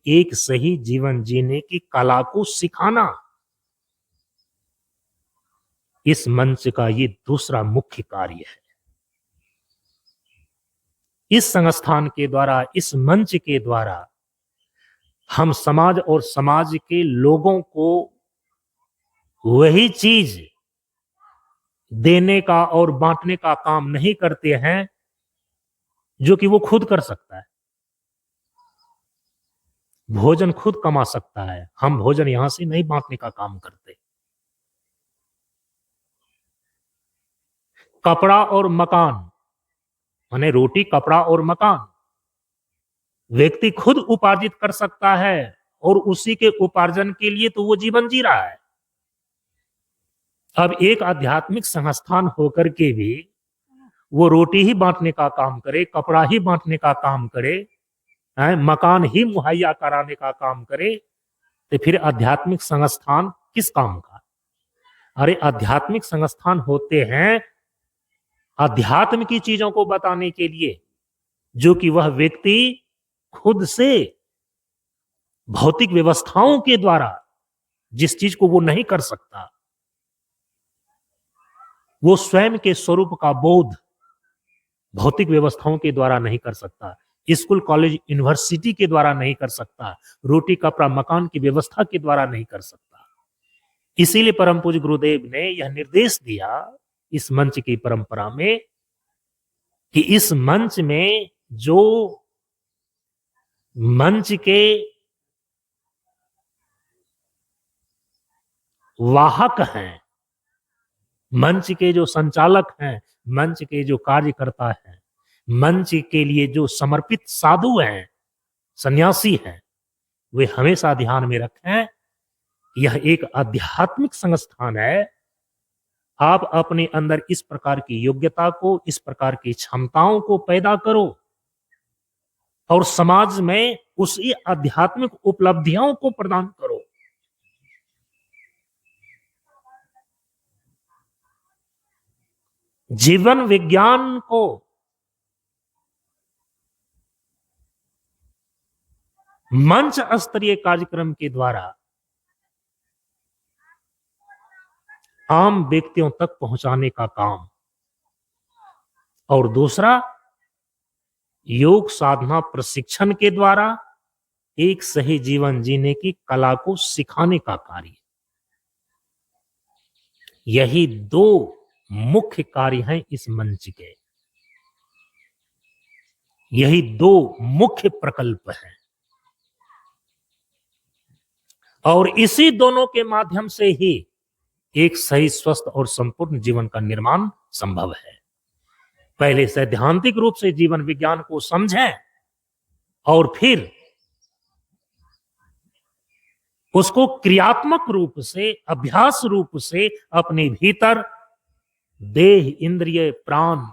एक सही जीवन जीने की कला को सिखाना, इस मंच का ये दूसरा मुख्य कार्य है। इस संस्थान के द्वारा, इस मंच के द्वारा हम समाज और समाज के लोगों को वही चीज देने का और बांटने का काम नहीं करते हैं जो कि वो खुद कर सकता है। भोजन खुद कमा सकता है, हम भोजन यहां से नहीं बांटने का काम करते। कपड़ा और मकान, माने रोटी, कपड़ा और मकान व्यक्ति खुद उपार्जित कर सकता है और उसी के उपार्जन के लिए तो वो जीवन जी रहा है। अब एक आध्यात्मिक संस्थान होकर के भी वो रोटी ही बांटने का काम करे, कपड़ा ही बांटने का काम करे, मकान ही मुहैया कराने का काम करे, तो फिर आध्यात्मिक संस्थान किस काम का? अरे आध्यात्मिक संस्थान होते हैं अध्यात्म की चीजों को बताने के लिए, जो कि वह व्यक्ति खुद से भौतिक व्यवस्थाओं के द्वारा जिस चीज को वो नहीं कर सकता, वो स्वयं के स्वरूप का बोध भौतिक व्यवस्थाओं के द्वारा नहीं कर सकता, स्कूल कॉलेज यूनिवर्सिटी के द्वारा नहीं कर सकता, रोटी कपड़ा मकान की व्यवस्था के द्वारा नहीं कर सकता। इसीलिए परम पूज्य गुरुदेव ने यह निर्देश दिया इस मंच की परंपरा में कि इस मंच में जो मंच के वाहक हैं, मंच के जो संचालक हैं, मंच के जो कार्यकर्ता हैं, मंच के लिए जो समर्पित साधु हैं, सन्यासी हैं, वे हमेशा ध्यान में रखें यह एक आध्यात्मिक संस्थान है। आप अपने अंदर इस प्रकार की योग्यता को, इस प्रकार की क्षमताओं को पैदा करो और समाज में उसी आध्यात्मिक उपलब्धियों को प्रदान करो। जीवन विज्ञान को मंच स्तरीय कार्यक्रम के द्वारा आम व्यक्तियों तक पहुंचाने का काम, और दूसरा योग साधना प्रशिक्षण के द्वारा एक सही जीवन जीने की कला को सिखाने का कार्य। यही दो मुख्य कार्य हैं इस मंच के, यही दो मुख्य प्रकल्प हैं, और इसी दोनों के माध्यम से ही एक सही, स्वस्थ और संपूर्ण जीवन का निर्माण संभव है। पहले सैद्धांतिक रूप से जीवन विज्ञान को समझें और फिर उसको क्रियात्मक रूप से, अभ्यास रूप से अपने भीतर देह, इंद्रिय, प्राण,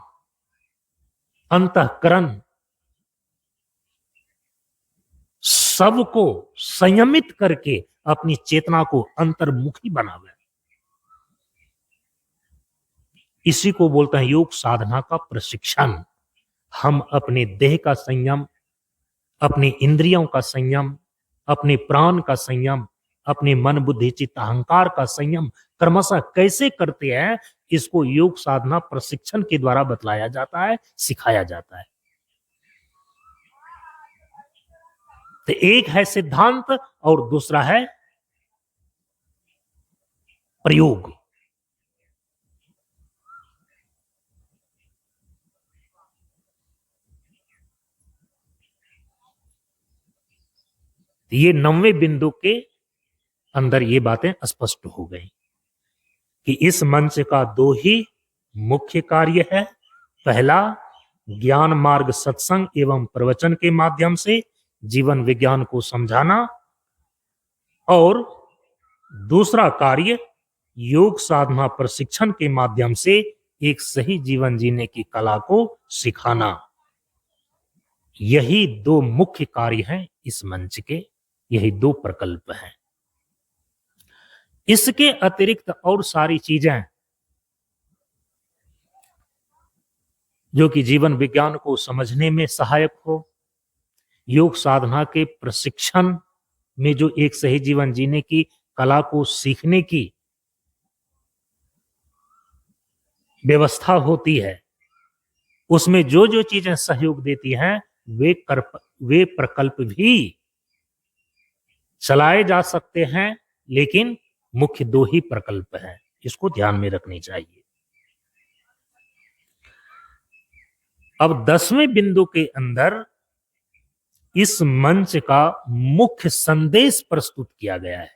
अंतःकरण सबको संयमित करके अपनी चेतना को अंतर्मुखी बनावे। इसी को बोलते हैं योग साधना का प्रशिक्षण। हम अपने देह का संयम, अपने इंद्रियों का संयम, अपने प्राण का संयम, अपने मन बुद्धि चित्त अहंकार का संयम क्रमशः कैसे करते हैं, इसको योग साधना प्रशिक्षण के द्वारा बतलाया जाता है, सिखाया जाता है। तो एक है सिद्धांत और दूसरा है प्रयोग। ये 90वें बिंदु के अंदर ये बातें स्पष्ट हो गई कि इस मंच का दो ही मुख्य कार्य है। पहला, ज्ञान मार्ग सत्संग एवं प्रवचन के माध्यम से जीवन विज्ञान को समझाना, और दूसरा कार्य योग साधना प्रशिक्षण के माध्यम से एक सही जीवन जीने की कला को सिखाना। यही दो मुख्य कार्य हैं इस मंच के, यही दो प्रकल्प हैं। इसके अतिरिक्त और सारी चीजें जो कि जीवन विज्ञान को समझने में सहायक हो, योग साधना के प्रशिक्षण में जो एक सही जीवन जीने की कला को सीखने की व्यवस्था होती है, उसमें जो जो चीजें सहयोग देती हैं वे प्रकल्प भी चलाए जा सकते हैं, लेकिन मुख्य दो ही प्रकल्प हैं, इसको ध्यान में रखनी चाहिए। अब 10वें बिंदु के अंदर इस मंच का मुख्य संदेश प्रस्तुत किया गया है।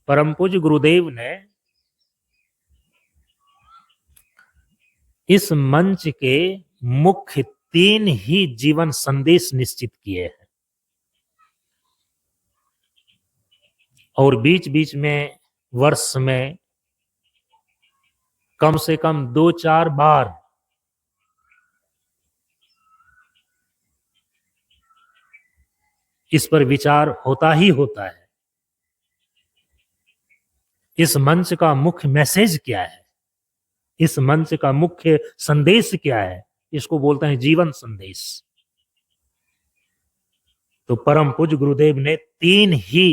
परम पूज्य गुरुदेव ने इस मंच के मुख्य 3 ही जीवन संदेश निश्चित किए हैं, और बीच बीच में वर्ष में कम से कम 2-4 बार इस पर विचार होता ही होता है। इस मंच का मुख्य मैसेज क्या है, इस मंच का मुख्य संदेश क्या है, इसको बोलते हैं जीवन संदेश। तो परम पूज्य गुरुदेव ने 3 ही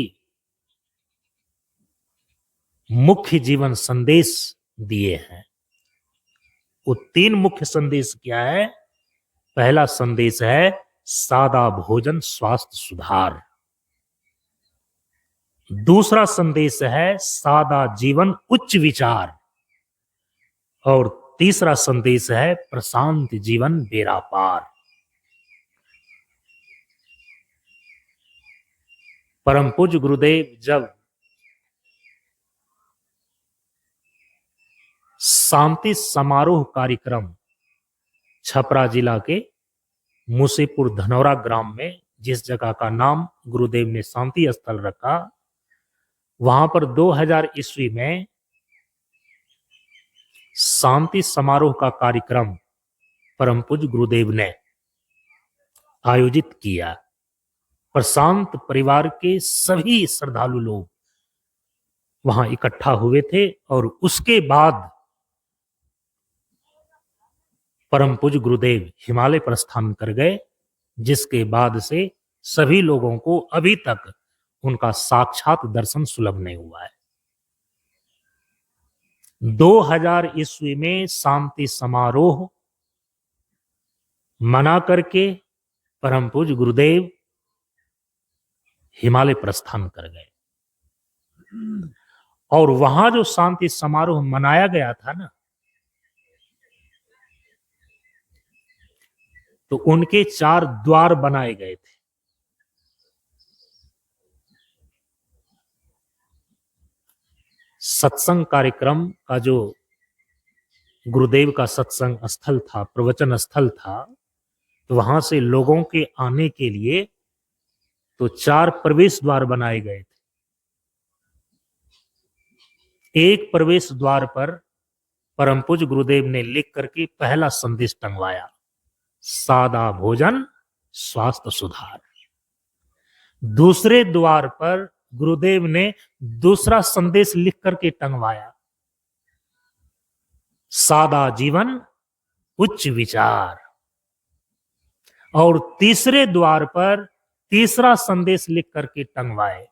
मुख्य जीवन संदेश दिए हैं। वो 3 मुख्य संदेश क्या है? पहला संदेश है सादा भोजन स्वास्थ्य सुधार, दूसरा संदेश है सादा जीवन उच्च विचार, और तीसरा संदेश है प्रशांत जीवन बेड़ा पार। परम पूज्य गुरुदेव जब शांति समारोह कार्यक्रम छपरा जिला के मुसेपुर धनौरा ग्राम में, जिस जगह का नाम गुरुदेव ने शांति स्थल रखा, वहां पर 2000 ईस्वी में शांति समारोह का कार्यक्रम परम पूज्य गुरुदेव ने आयोजित किया। प्रशांत परिवार के सभी श्रद्धालु लोग वहां इकट्ठा हुए थे, और उसके बाद परम पूज्य गुरुदेव हिमालय प्रस्थान कर गए, जिसके बाद से सभी लोगों को अभी तक उनका साक्षात दर्शन सुलभ नहीं हुआ है। 2000 ईस्वी में शांति समारोह मना करके परम पूज्य गुरुदेव हिमालय प्रस्थान कर गए, और वहां जो शांति समारोह मनाया गया था ना, तो उनके 4 द्वार बनाए गए थे। सत्संग कार्यक्रम का जो गुरुदेव का सत्संग स्थल था, प्रवचन स्थल था, तो वहां से लोगों के आने के लिए तो 4 प्रवेश द्वार बनाए गए थे। एक प्रवेश द्वार पर परम पूज्य गुरुदेव ने लिख करके पहला संदेश टंगवाया, सादा भोजन स्वास्थ्य सुधार। दूसरे द्वार पर गुरुदेव ने दूसरा संदेश लिख करके टंगवाया, सादा जीवन उच्च विचार। और तीसरे द्वार पर तीसरा संदेश लिख करके टंगवाए,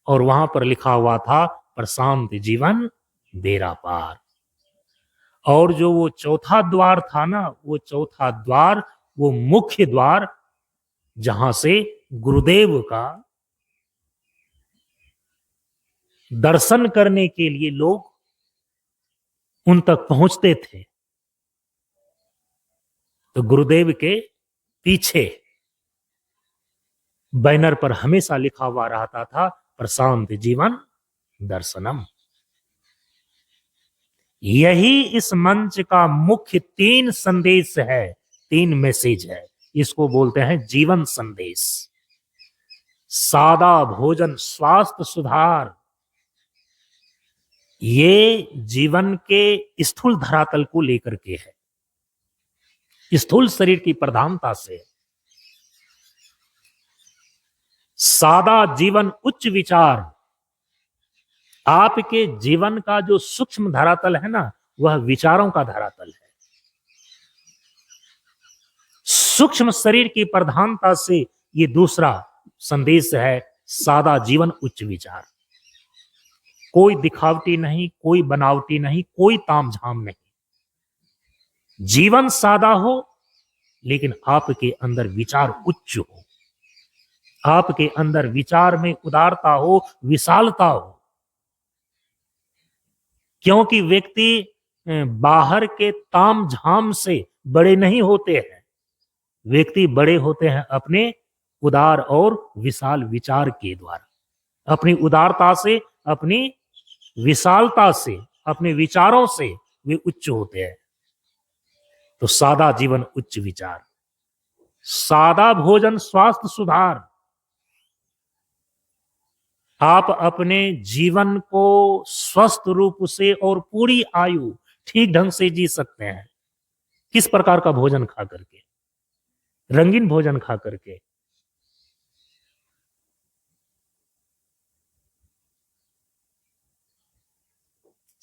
और वहां पर लिखा हुआ था प्रशांत जीवन बेड़ा पार। और जो वो चौथा द्वार था ना, वो चौथा द्वार, वो मुख्य द्वार, जहां से गुरुदेव का दर्शन करने के लिए लोग उन तक पहुंचते थे। तो गुरुदेव के पीछे बैनर पर हमेशा लिखा हुआ रहता था, प्रशांत जीवन दर्शनम। यही इस मंच का मुख्य 3 संदेश है, 3 मैसेज है। इसको बोलते हैं जीवन संदेश। सादा भोजन स्वास्थ्य सुधार, ये जीवन के स्थूल धरातल को लेकर के है, स्थूल शरीर की प्रधानता से। सादा जीवन उच्च विचार, आपके जीवन का जो सूक्ष्म धरातल है ना, वह विचारों का धरातल है। सूक्ष्म शरीर की प्रधानता से ये दूसरा संदेश है, सादा जीवन उच्च विचार। कोई दिखावटी नहीं, कोई बनावटी नहीं, कोई तामझाम नहीं। जीवन सादा हो, लेकिन आपके अंदर विचार उच्च हो, आपके अंदर विचार में उदारता हो, विशालता हो। क्योंकि व्यक्ति बाहर के तामझाम से बड़े नहीं होते हैं, व्यक्ति बड़े होते हैं अपने उदार और विशाल विचार के द्वारा। अपनी उदारता से, अपनी विशालता से, अपने विचारों से वे उच्च होते हैं। तो सादा जीवन उच्च विचार, सादा भोजन स्वास्थ्य सुधार। आप अपने जीवन को स्वस्थ रूप से और पूरी आयु ठीक ढंग से जी सकते हैं। किस प्रकार का भोजन खा करके? रंगीन भोजन खा करके।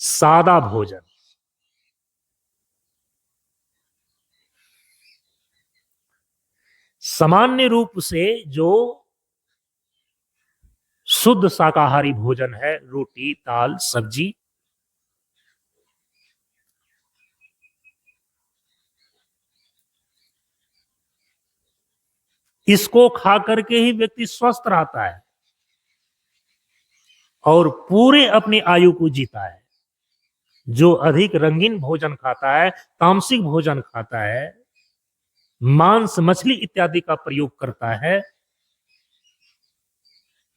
सादा भोजन। सामान्य रूप से जो शुद्ध शाकाहारी भोजन है, रोटी, दाल, सब्जी, इसको खा करके ही व्यक्ति स्वस्थ रहता है और पूरे अपनी आयु को जीता है। जो अधिक रंगीन भोजन खाता है, तामसिक भोजन खाता है, मांस मछली इत्यादि का प्रयोग करता है,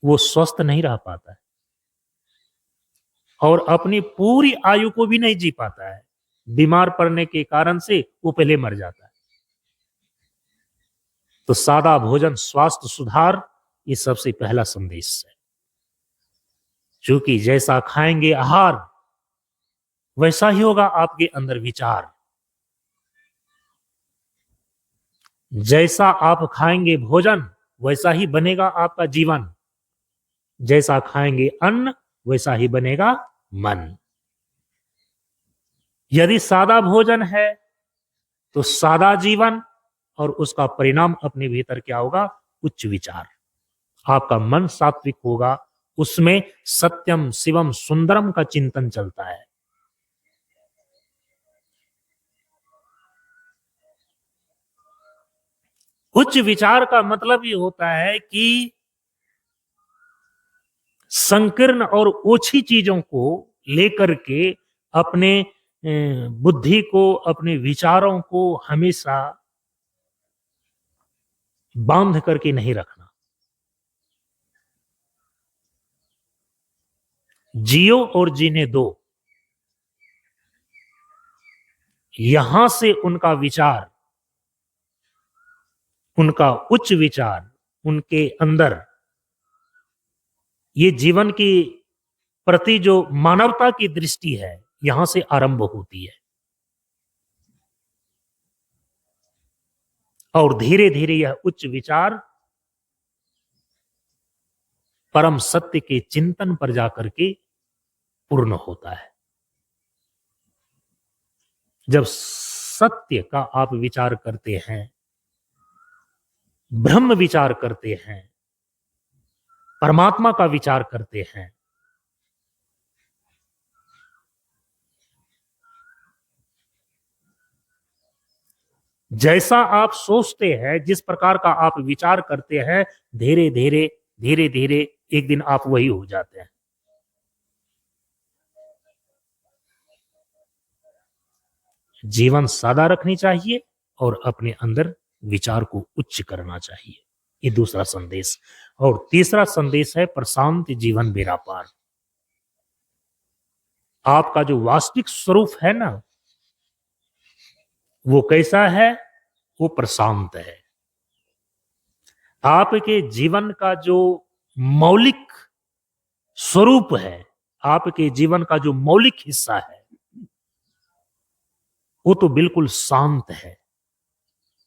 वो स्वस्थ नहीं रह पाता है और अपनी पूरी आयु को भी नहीं जी पाता है। बीमार पड़ने के कारण से वो पहले मर जाता है। तो सादा भोजन स्वास्थ्य सुधार, ये सबसे पहला संदेश है। क्योंकि जैसा खाएंगे आहार, वैसा ही होगा आपके अंदर विचार। जैसा आप खाएंगे भोजन, वैसा ही बनेगा आपका जीवन। जैसा खाएंगे अन्न, वैसा ही बनेगा मन। यदि सादा भोजन है तो सादा जीवन, और उसका परिणाम अपने भीतर क्या होगा? उच्च विचार। आपका मन सात्विक होगा, उसमें सत्यम शिवम सुंदरम का चिंतन चलता है। उच्च विचार का मतलब ये होता है कि संकीर्ण और ओछी चीजों को लेकर के अपने बुद्धि को, अपने विचारों को हमेशा बांध करके नहीं रखना। जियो और जीने दो। यहां से उनका विचार, उनका उच्च विचार, उनके अंदर ये जीवन की प्रति जो मानवता की दृष्टि है, यहां से आरंभ होती है और धीरे धीरे यह उच्च विचार परम सत्य के चिंतन पर जाकर के पूर्ण होता है। जब सत्य का आप विचार करते हैं, ब्रह्म विचार करते हैं, परमात्मा का विचार करते हैं, जैसा आप सोचते हैं, जिस प्रकार का आप विचार करते हैं, धीरे धीरे धीरे धीरे एक दिन आप वही हो जाते हैं। जीवन सादा रखनी चाहिए और अपने अंदर विचार को उच्च करना चाहिए। ये दूसरा संदेश। और तीसरा संदेश है प्रशांत जीवन बेड़ा पार। आपका जो वास्तविक स्वरूप है ना, वो कैसा है? वो प्रशांत है। आपके जीवन का जो मौलिक स्वरूप है, आपके जीवन का जो मौलिक हिस्सा है, वो तो बिल्कुल शांत है।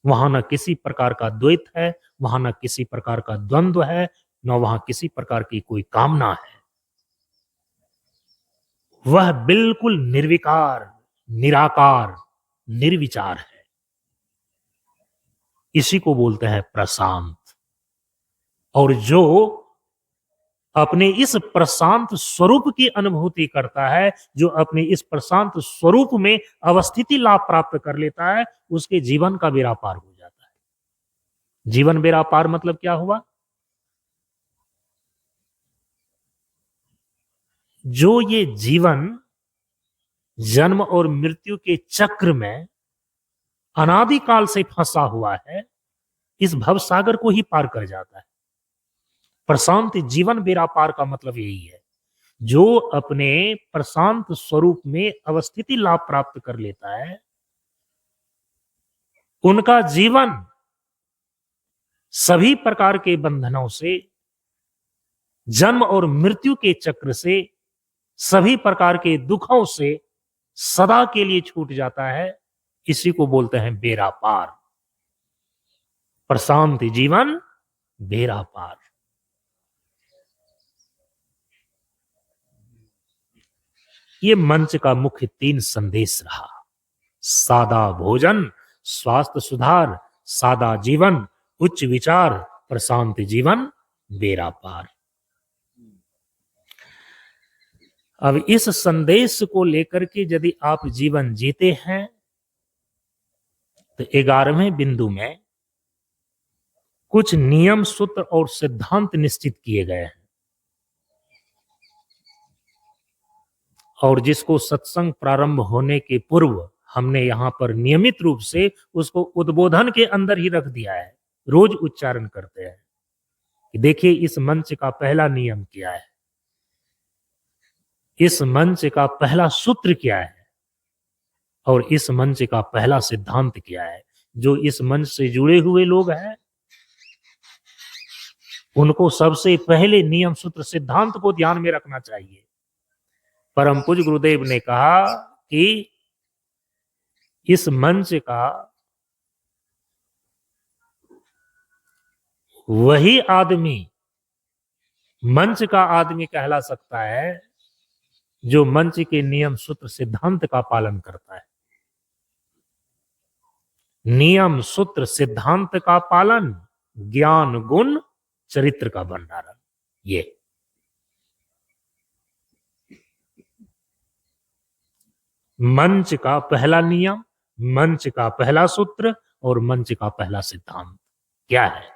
वहां न किसी प्रकार का द्वैत है, वहां न किसी प्रकार का द्वंद्व है, न वहां किसी प्रकार की कोई कामना है। वह बिल्कुल निर्विकार, निराकार, निर्विचार है। इसी को बोलते हैं प्रशांत। और जो अपने इस प्रशांत स्वरूप की अनुभूति करता है, जो अपने इस प्रशांत स्वरूप में अवस्थिति लाभ प्राप्त कर लेता है, उसके जीवन का बेड़ा पार हो जाता है। जीवन बेड़ा पार मतलब क्या हुआ? जो ये जीवन जन्म और मृत्यु के चक्र में अनादिकाल से फंसा हुआ है, इस भवसागर को ही पार कर जाता है। प्रशांत जीवन बेड़ा पार का मतलब यही है। जो अपने प्रशांत स्वरूप में अवस्थिति लाभ प्राप्त कर लेता है, उनका जीवन सभी प्रकार के बंधनों से, जन्म और मृत्यु के चक्र से, सभी प्रकार के दुखों से सदा के लिए छूट जाता है। इसी को बोलते हैं बेड़ा पार। प्रशांत जीवन बेड़ा पार। ये मंच का मुख्य 3 संदेश रहा। सादा भोजन, स्वास्थ्य सुधार, सादा जीवन, उच्च विचार, प्रशांत जीवन बेड़ा पार। अब इस संदेश को लेकर के यदि आप जीवन जीते हैं, तो 11वें बिंदु में कुछ नियम, सूत्र और सिद्धांत निश्चित किए गए हैं, और जिसको सत्संग प्रारंभ होने के पूर्व हमने यहां पर नियमित रूप से उसको उद्बोधन के अंदर ही रख दिया है। रोज उच्चारण करते हैं कि देखिए इस मंच का पहला नियम क्या है, इस मंच का पहला सूत्र क्या है, और इस मंच का पहला सिद्धांत क्या है। जो इस मंच से जुड़े हुए लोग हैं, उनको सबसे पहले नियम, सूत्र, सिद्धांत को ध्यान में रखना चाहिए। परम पूज्य गुरुदेव ने कहा कि इस मंच का वही आदमी मंच का आदमी कहला सकता है जो मंच के नियम, सूत्र, सिद्धांत का पालन करता है। नियम, सूत्र, सिद्धांत का पालन, ज्ञान, गुण, चरित्र का भंडारण। ये मंच का पहला नियम, मंच का पहला सूत्र और मंच का पहला सिद्धांत क्या है?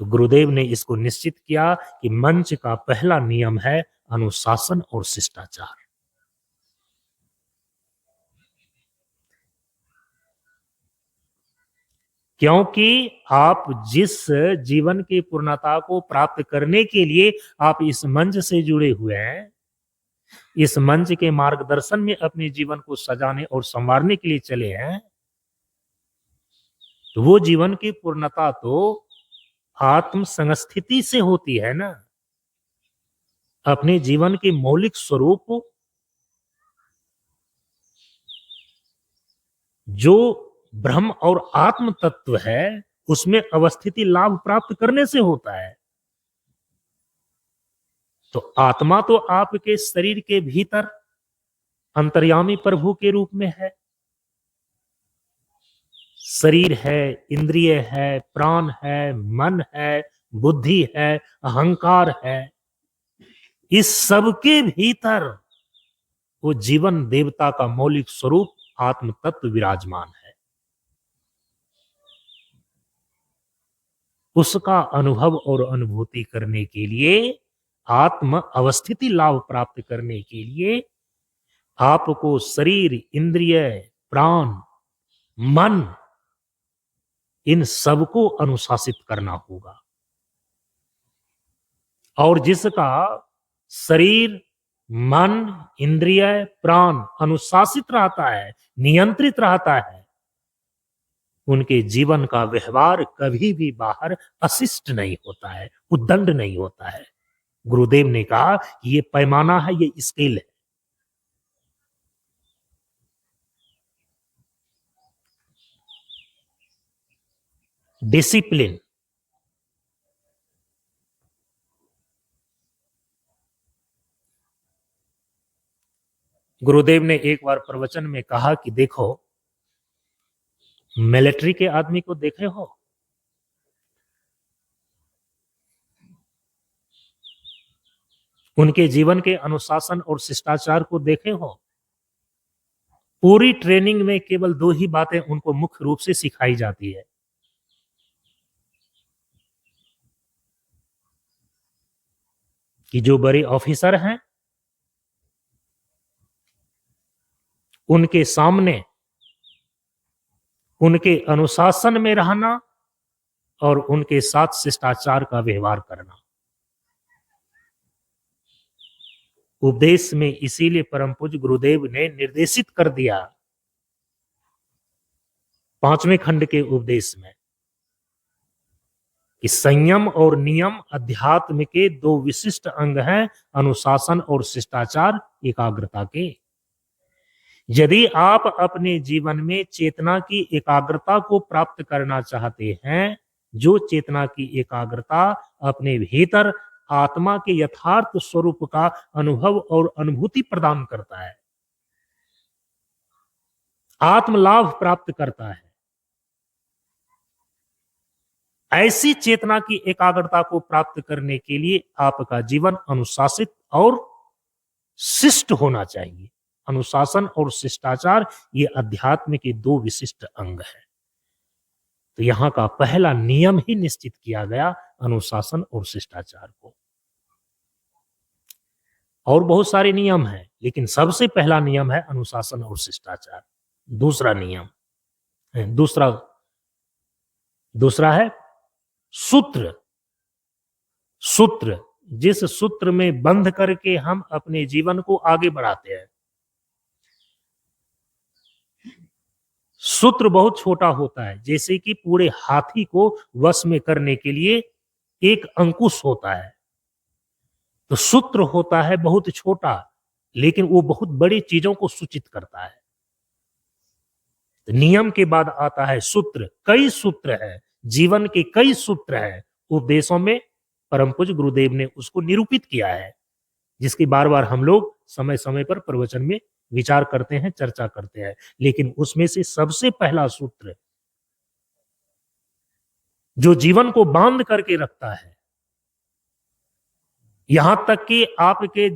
तो गुरुदेव ने इसको निश्चित किया कि मंच का पहला नियम है अनुशासन और शिष्टाचार। क्योंकि आप जिस जीवन की पूर्णता को प्राप्त करने के लिए आप इस मंच से जुड़े हुए हैं, इस मंच के मार्गदर्शन में अपने जीवन को सजाने और संवारने के लिए चले हैं, तो वो जीवन की पूर्णता तो आत्म संस्थिति से होती है ना। अपने जीवन के मौलिक स्वरूप, जो ब्रह्म और आत्म तत्व है, उसमें अवस्थिति लाभ प्राप्त करने से होता है। तो आत्मा तो आपके शरीर के भीतर अंतर्यामी प्रभु के रूप में है। शरीर है, इंद्रिय है, प्राण है, मन है, बुद्धि है, अहंकार है। इस सब के भीतर वो जीवन देवता का मौलिक स्वरूप आत्म तत्व विराजमान है। उसका अनुभव और अनुभूति करने के लिए, आत्म अवस्थिति लाभ प्राप्त करने के लिए आपको शरीर, इंद्रिय, प्राण, मन, इन सबको अनुशासित करना होगा। और जिसका शरीर, मन, इंद्रिय, प्राण अनुशासित रहता है, नियंत्रित रहता है, उनके जीवन का व्यवहार कभी भी बाहर अशिष्ट नहीं होता है, उद्दंड नहीं होता है। गुरुदेव ने कहा कि ये पैमाना है, ये स्केल है। डिसिप्लिन, गुरुदेव ने एक बार प्रवचन में कहा कि देखो, मिलिट्री के आदमी को देखे हो, उनके जीवन के अनुशासन और शिष्टाचार को देखे हो। पूरी ट्रेनिंग में केवल दो ही बातें उनको मुख्य रूप से सिखाई जाती है। कि जो बड़े ऑफिसर हैं, उनके सामने उनके अनुशासन में रहना और उनके साथ शिष्टाचार का व्यवहार करना। उपदेश में इसीलिए परम पूज्य गुरुदेव ने निर्देशित कर दिया 5वें खंड के उपदेश में कि संयम और नियम अध्यात्म के दो विशिष्ट अंग हैं, अनुशासन और शिष्टाचार एकाग्रता के। यदि आप अपने जीवन में चेतना की एकाग्रता को प्राप्त करना चाहते हैं, जो चेतना की एकाग्रता अपने भीतर आत्मा के यथार्थ स्वरूप का अनुभव और अनुभूति प्रदान करता है, आत्म लाभ प्राप्त करता है, ऐसी चेतना की एकाग्रता को प्राप्त करने के लिए आपका जीवन अनुशासित और शिष्ट होना चाहिए। अनुशासन और शिष्टाचार ये अध्यात्म के दो विशिष्ट अंग हैं। तो यहां का पहला नियम ही निश्चित किया गया अनुशासन और शिष्टाचार को। और बहुत सारे नियम हैं, लेकिन सबसे पहला नियम है अनुशासन और शिष्टाचार। दूसरा नियम दूसरा है सूत्र। सूत्र, जिस सूत्र में बंध करके हम अपने जीवन को आगे बढ़ाते हैं। सूत्र बहुत छोटा होता है, जैसे कि पूरे हाथी को वश में करने के लिए एक अंकुश होता है। तो सूत्र होता है बहुत छोटा, लेकिन वो बहुत बड़ी चीजों को सूचित करता है। तो नियम के बाद आता है सूत्र। कई सूत्र है, जीवन के कई सूत्र है। उपदेशों में परम पूज्य गुरुदेव ने उसको निरूपित किया है, जिसकी बार बार हम लोग समय समय पर प्रवचन में विचार करते हैं, चर्चा करते हैं। लेकिन उसमें से सबसे पहला सूत्र जो जीवन को बांध करके रखता है, यहां तक कि आपके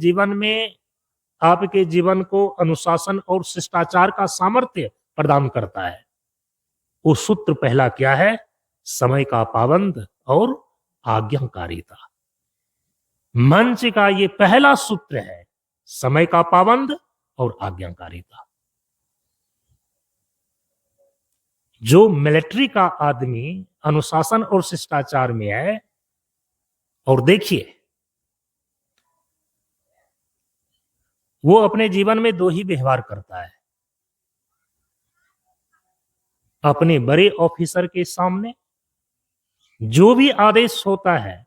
जीवन को अनुशासन और शिष्टाचार का सामर्थ्य प्रदान करता है, वो सूत्र पहला क्या है? समय का पाबंद और आज्ञाकारिता। मंच का ये पहला सूत्र है, समय का पाबंद और आज्ञाकारिता। जो मिलिट्री का आदमी अनुशासन और शिष्टाचार में है, और देखिए वो अपने जीवन में दो ही व्यवहार करता है। अपने बड़े ऑफिसर के सामने जो भी आदेश होता है,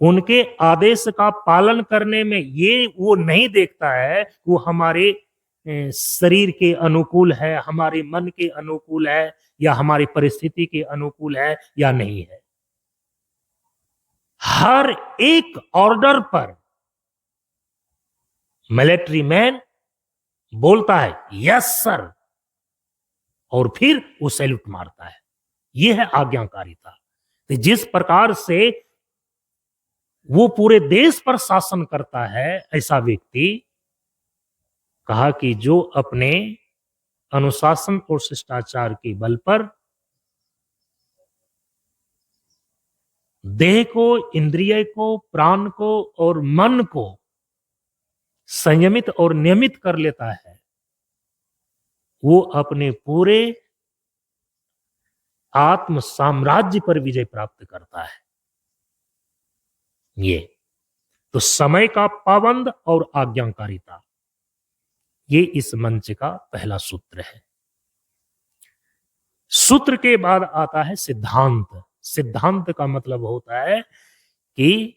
उनके आदेश का पालन करने में ये वो नहीं देखता है वो हमारे शरीर के अनुकूल है, हमारे मन के अनुकूल है, या हमारी परिस्थिति के अनुकूल है या नहीं है। हर एक ऑर्डर पर मिलिट्री मैन बोलता है यस सर, और फिर वो सैल्यूट मारता है। यह है आज्ञाकारिता। तो जिस प्रकार से वो पूरे देश पर शासन करता है, ऐसा व्यक्ति कहा कि जो अपने अनुशासन और शिष्टाचार के बल पर देह को, इंद्रिय को, प्राण को और मन को संयमित और नियमित कर लेता है, वो अपने पूरे आत्म साम्राज्य पर विजय प्राप्त करता है। ये तो समय का पाबंद और आज्ञाकारिता, ये इस मंच का पहला सूत्र है। सूत्र के बाद आता है सिद्धांत। सिद्धांत का मतलब होता है कि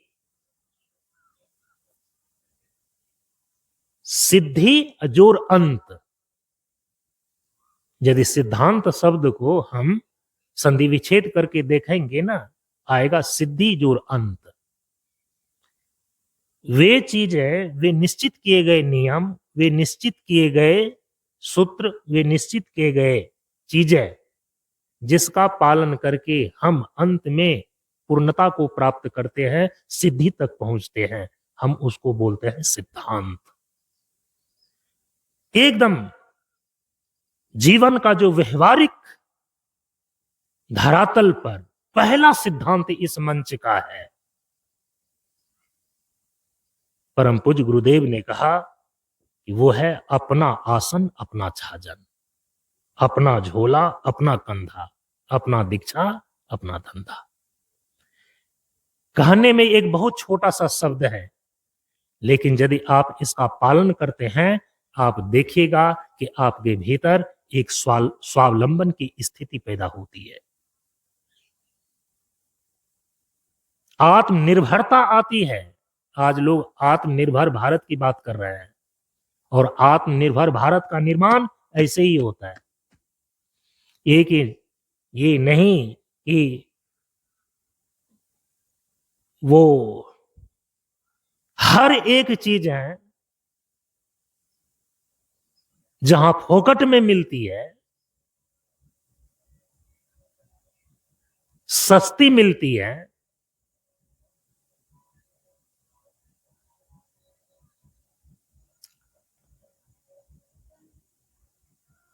सिद्धि जोर अंत। यदि सिद्धांत शब्द को हम संधि विच्छेद करके देखेंगे ना, आएगा सिद्धि जोर अंत। वे चीजें, वे निश्चित किए गए नियम, वे निश्चित किए गए सूत्र, वे निश्चित किए गए चीजें जिसका पालन करके हम अंत में पूर्णता को प्राप्त करते हैं, सिद्धि तक पहुंचते हैं, हम उसको बोलते हैं सिद्धांत। एकदम जीवन का जो व्यवहारिक धरातल पर पहला सिद्धांत इस मंच का है। परम पूज्य गुरुदेव ने कहा कि वो है अपना आसन अपना छाजन, अपना झोला अपना कंधा, अपना दीक्षा अपना धंधा। कहने में एक बहुत छोटा सा शब्द है, लेकिन यदि आप इसका पालन करते हैं, आप देखिएगा कि आपके भीतर एक स्वावलंबन की स्थिति पैदा होती है, आत्मनिर्भरता आती है। आज लोग आत्मनिर्भर भारत की बात कर रहे हैं, और आत्मनिर्भर भारत का निर्माण ऐसे ही होता है। ये नहीं कि वो हर एक चीज है जहां फोकट में मिलती है, सस्ती मिलती है,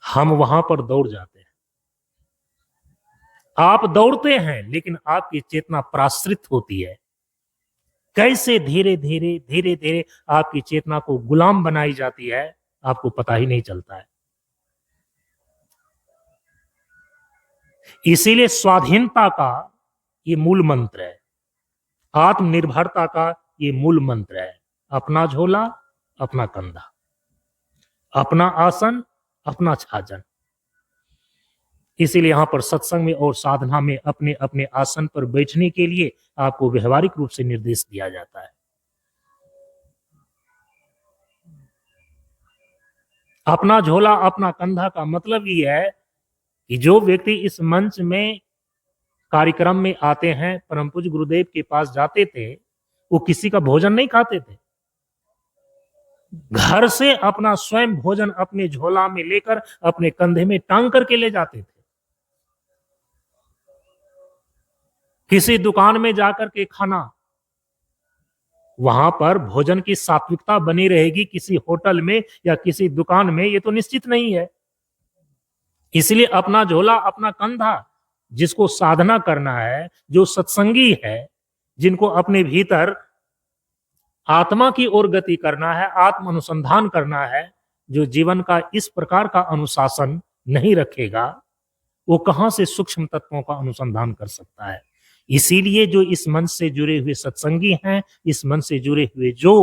हम वहां पर दौड़ जाते हैं। आप दौड़ते हैं, लेकिन आपकी चेतना प्राश्रित होती है। कैसे धीरे धीरे धीरे धीरे आपकी चेतना को गुलाम बनाई जाती है, आपको पता ही नहीं चलता है। इसीलिए स्वाधीनता का ये मूल मंत्र है, आत्मनिर्भरता का ये मूल मंत्र है। अपना झोला अपना कंधा, अपना आसन अपना छाजन। इसीलिए यहां पर सत्संग में और साधना में अपने अपने आसन पर बैठने के लिए आपको व्यवहारिक रूप से निर्देश दिया जाता है। अपना झोला अपना कंधा का मतलब ये है कि जो व्यक्ति इस मंच में कार्यक्रम में आते हैं, परम पूज्य गुरुदेव के पास जाते थे, वो किसी का भोजन नहीं खाते थे। घर से अपना स्वयं भोजन अपने झोला में लेकर अपने कंधे में टांग करके ले जाते थे। किसी दुकान में जाकर के खाना, वहां पर भोजन की सात्विकता बनी रहेगी, किसी होटल में या किसी दुकान में ये तो निश्चित नहीं है। इसलिए अपना झोला अपना कंधा, जिसको साधना करना है, जो सत्संगी है, जिनको अपने भीतर आत्मा की ओर गति करना है, आत्म अनुसंधान करना है, जो जीवन का इस प्रकार का अनुशासन नहीं रखेगा, वो कहां से सूक्ष्म तत्वों का अनुसंधान कर सकता है। इसीलिए जो इस मन से जुड़े हुए सत्संगी हैं, इस मन से जुड़े हुए जो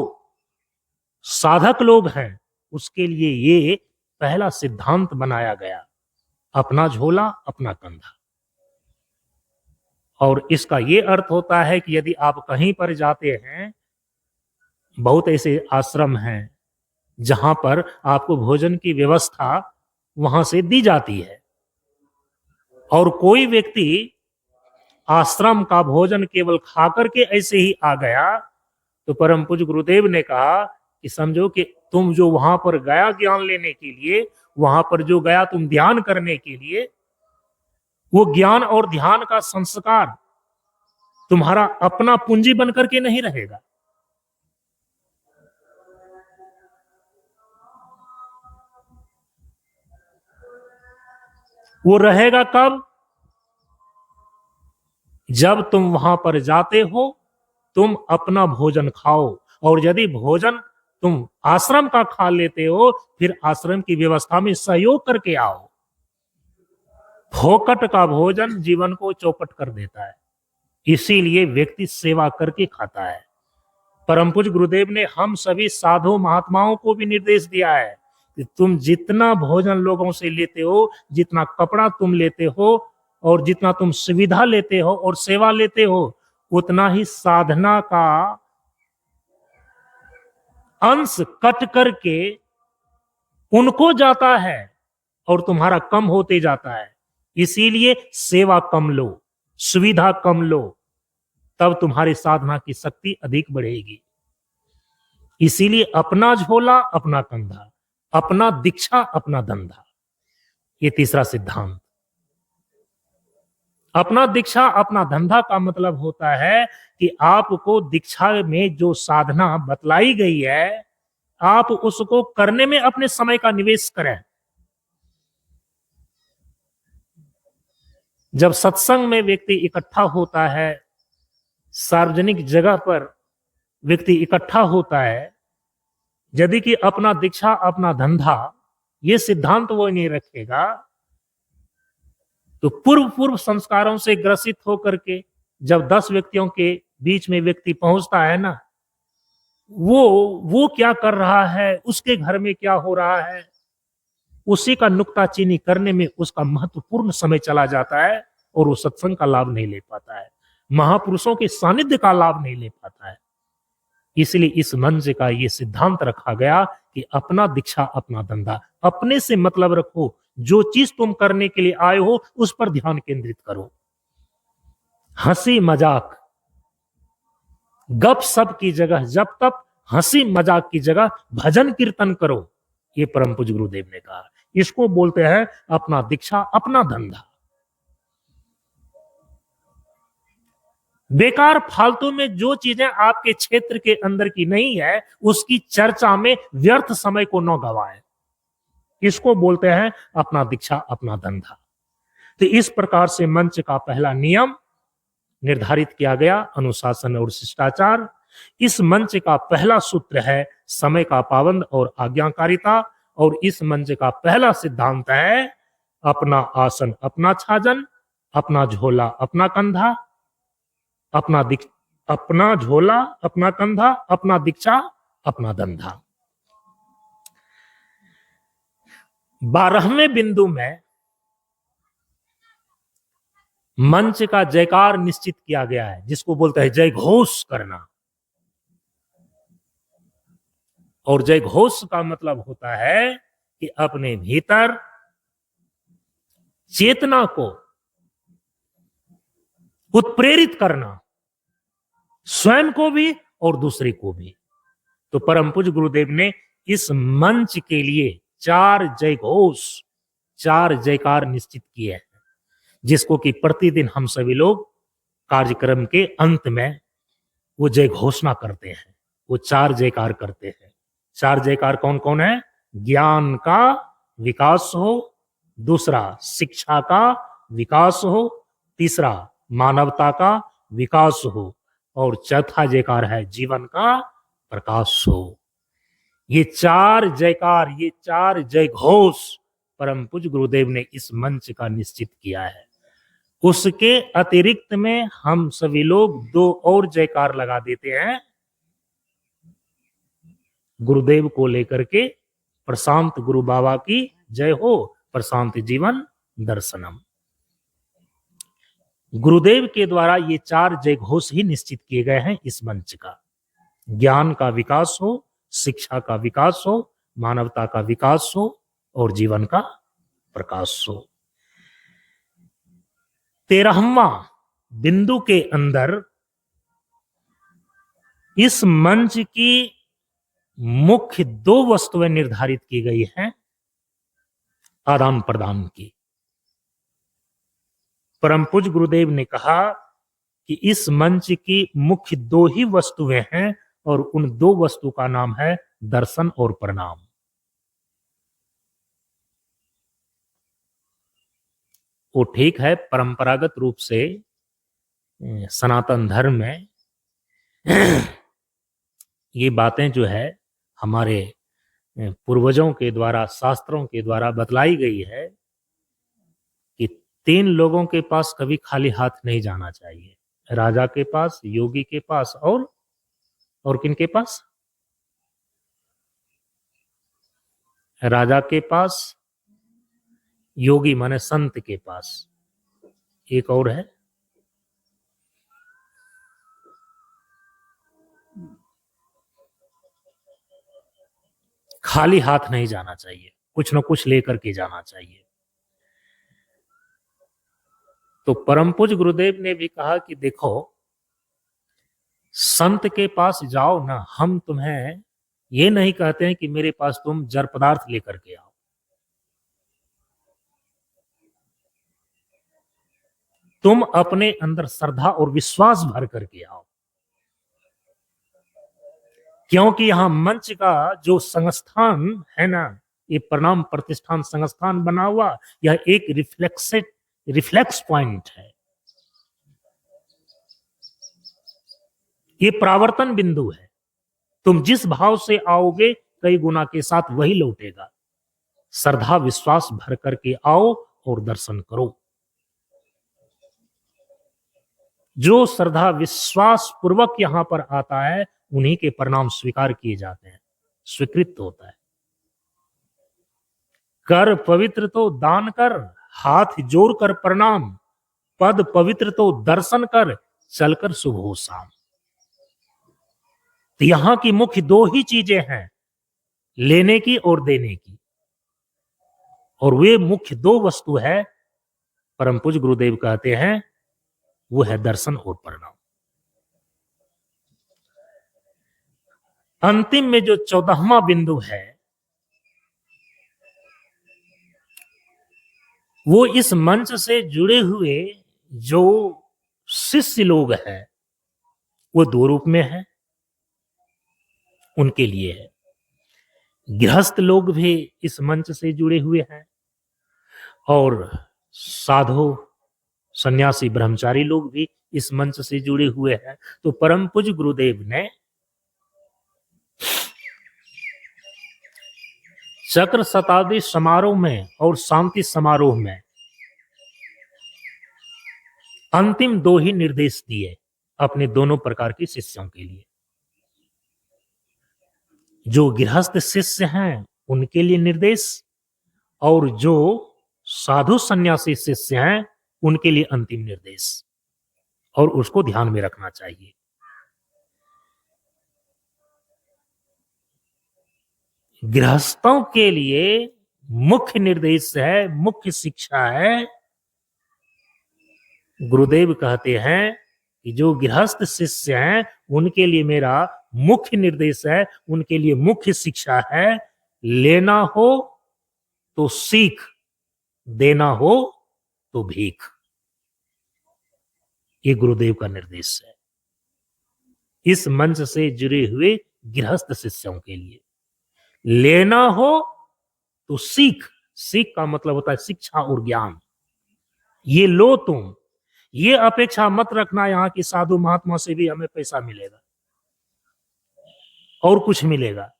साधक लोग हैं, उसके लिए ये पहला सिद्धांत बनाया गया, अपना झोला अपना कंधा। और इसका ये अर्थ होता है कि यदि आप कहीं पर जाते हैं, बहुत ऐसे आश्रम हैं जहां पर आपको भोजन की व्यवस्था वहां से दी जाती है, और कोई व्यक्ति आश्रम का भोजन केवल खा करके ऐसे ही आ गया, तो परम पूज्य गुरुदेव ने कहा कि समझो कि तुम जो वहां पर गया ज्ञान लेने के लिए, वहां पर जो गया तुम ध्यान करने के लिए, वो ज्ञान और ध्यान का संस्कार तुम्हारा अपना पूंजी बन करके नहीं रहेगा। वो रहेगा कब? जब तुम वहां पर जाते हो तुम अपना भोजन खाओ, और यदि भोजन तुम आश्रम का खा लेते हो फिर आश्रम की व्यवस्था में सहयोग करके आओ। फोकट का भोजन जीवन को चौपट कर देता है, इसीलिए व्यक्ति सेवा करके खाता है। परम पूज्य गुरुदेव ने हम सभी साधु महात्माओं को भी निर्देश दिया है कि तुम जितना भोजन लोगों से लेते हो, जितना कपड़ा तुम लेते हो और जितना तुम सुविधा लेते हो और सेवा लेते हो, उतना ही साधना का अंश कट करके उनको जाता है और तुम्हारा कम होते जाता है। इसीलिए सेवा कम लो, सुविधा कम लो, तब तुम्हारी साधना की शक्ति अधिक बढ़ेगी। इसीलिए अपना झोला अपना कंधा, अपना दीक्षा अपना धंधा, ये तीसरा सिद्धांत। अपना दीक्षा अपना धंधा का मतलब होता है कि आपको दीक्षा में जो साधना बतलाई गई है आप उसको करने में अपने समय का निवेश करें। जब सत्संग में व्यक्ति इकट्ठा होता है, सार्वजनिक जगह पर व्यक्ति इकट्ठा होता है, यदि कि अपना दीक्षा अपना धंधा ये सिद्धांत वो नहीं रखेगा तो पूर्व संस्कारों से ग्रसित होकर के जब 10 व्यक्तियों के बीच में व्यक्ति पहुंचता है ना, वो क्या कर रहा है, उसके घर में क्या हो रहा है, उसी का नुक्ताचीनी करने में उसका महत्वपूर्ण समय चला जाता है और वो सत्संग का लाभ नहीं ले पाता है, महापुरुषों के सानिध्य का लाभ नहीं ले पाता है। इसलिए इस मंच का ये सिद्धांत रखा गया कि अपना दीक्षा अपना धंधा, अपने से मतलब रखो, जो चीज तुम करने के लिए आए हो उस पर ध्यान केंद्रित करो। हंसी मजाक गप सप की जगह जब तक हंसी मजाक की जगह भजन कीर्तन करो, ये परम पूज्य गुरुदेव ने कहा। इसको बोलते हैं अपना दीक्षा अपना धंधा। बेकार फालतू में जो चीजें आपके क्षेत्र के अंदर की नहीं है उसकी चर्चा में व्यर्थ समय को न गवाएं, इसको बोलते हैं अपना दीक्षा अपना धंधा। तो इस प्रकार से मंच का पहला नियम निर्धारित किया गया, अनुशासन और शिष्टाचार। इस मंच का पहला सूत्र है समय का पाबंद और आज्ञाकारिता, और इस मंच का पहला सिद्धांत है अपना आसन अपना छाजन, अपना झोला अपना कंधा, अपना झोला अपना कंधा, अपना दीक्षा अपना धंधा। 12वें बिंदु में मंच का जयकार निश्चित किया गया है, जिसको बोलते हैं जय घोष करना। और जय घोष का मतलब होता है कि अपने भीतर चेतना को उत्प्रेरित करना, स्वयं को भी और दूसरे को भी। तो परम पूज्य गुरुदेव ने इस मंच के लिए 4 जय घोष 4 जयकार निश्चित किए हैं, जिसको कि प्रतिदिन हम सभी लोग कार्यक्रम के अंत में वो जय घोषणा करते हैं, वो 4 जयकार करते हैं। 4 जयकार कौन कौन है? ज्ञान का विकास हो, दूसरा शिक्षा का विकास हो, तीसरा मानवता का विकास हो, और चौथा जयकार है जीवन का प्रकाश हो। ये 4 जयकार, ये 4 जय घोष परम पूज्य गुरुदेव ने इस मंच का निश्चित किया है। उसके अतिरिक्त में हम सभी लोग 2 और जयकार लगा देते हैं गुरुदेव को लेकर के। प्रशांत गुरु बाबा की जय हो, प्रशांत जीवन दर्शनम। गुरुदेव के द्वारा ये 4 जय घोष ही निश्चित किए गए हैं इस मंच का। ज्ञान का विकास हो, शिक्षा का विकास हो, मानवता का विकास हो और जीवन का प्रकाश हो। 13वां बिंदु के अंदर इस मंच की मुख्य 2 वस्तुएं निर्धारित की गई हैं आदान प्रदान की। परम पूज्य गुरुदेव ने कहा कि इस मंच की मुख्य 2 ही वस्तुएं हैं और उन 2 वस्तु का नाम है दर्शन और प्रणाम। वो ठीक है, परंपरागत रूप से सनातन धर्म में ये बातें जो है हमारे पूर्वजों के द्वारा, शास्त्रों के द्वारा बतलाई गई है कि 3 लोगों के पास कभी खाली हाथ नहीं जाना चाहिए। राजा के पास, योगी के पास और किन के पास? राजा के पास, योगी माने संत के पास, एक और है खाली हाथ नहीं जाना चाहिए, कुछ न कुछ लेकर के जाना चाहिए। तो परम पूज्य गुरुदेव ने भी कहा कि देखो, संत के पास जाओ ना, हम तुम्हें ये नहीं कहते हैं कि मेरे पास तुम जड़ पदार्थ लेकर के आओ। तुम अपने अंदर श्रद्धा और विश्वास भर करके आओ, क्योंकि यहां मंच का जो संस्थान है ना, ये प्रणाम प्रतिष्ठान संस्थान बना हुआ, यह एक रिफ्लेक्स पॉइंट है, ये प्रावर्तन बिंदु है। तुम जिस भाव से आओगे कई गुना के साथ वही लौटेगा। श्रद्धा विश्वास भर करके आओ और दर्शन करो। जो श्रद्धा विश्वास पूर्वक यहां पर आता है उन्हीं के प्रणाम स्वीकार किए जाते हैं, स्वीकृत होता है। कर पवित्र तो दान कर, हाथ जोड़ कर प्रणाम, पद पवित्र तो दर्शन कर, चलकर शुभ हो शाम। तो यहां की मुख्य 2 ही चीजें हैं, लेने की और देने की, और वे मुख्य 2 वस्तु है, परम पूज्य गुरुदेव कहते हैं, वो है दर्शन और प्रणाम। अंतिम में जो 14वां बिंदु है, वो इस मंच से जुड़े हुए जो शिष्य लोग हैं वो 2 रूप में है, उनके लिए है। गृहस्थ लोग भी इस मंच से जुड़े हुए हैं और साधु सन्यासी ब्रह्मचारी लोग भी इस मंच से जुड़े हुए हैं। तो परम पूज्य गुरुदेव ने चक्र शताब्दी समारोह में और शांति समारोह में अंतिम 2 ही निर्देश दिए अपने दोनों प्रकार के शिष्यों के लिए। जो गृहस्थ शिष्य हैं उनके लिए निर्देश, और जो साधु सन्यासी शिष्य हैं उनके लिए अंतिम निर्देश, और उसको ध्यान में रखना चाहिए। गृहस्थों के लिए मुख्य निर्देश है, मुख्य शिक्षा है, गुरुदेव कहते हैं कि जो गृहस्थ शिष्य हैं उनके लिए मेरा मुख्य निर्देश है, उनके लिए मुख्य शिक्षा है, लेना हो तो सीख, देना हो तो भीख। ये गुरुदेव का निर्देश है इस मंच से जुड़े हुए गृहस्थ शिष्यों के लिए। लेना हो तो सीख, सीख का मतलब होता है शिक्षा और ज्ञान, ये लो तुम। ये अपेक्षा मत रखना यहां की साधु महात्मा से भी हमें पैसा मिलेगा और कुछ मिलेगा,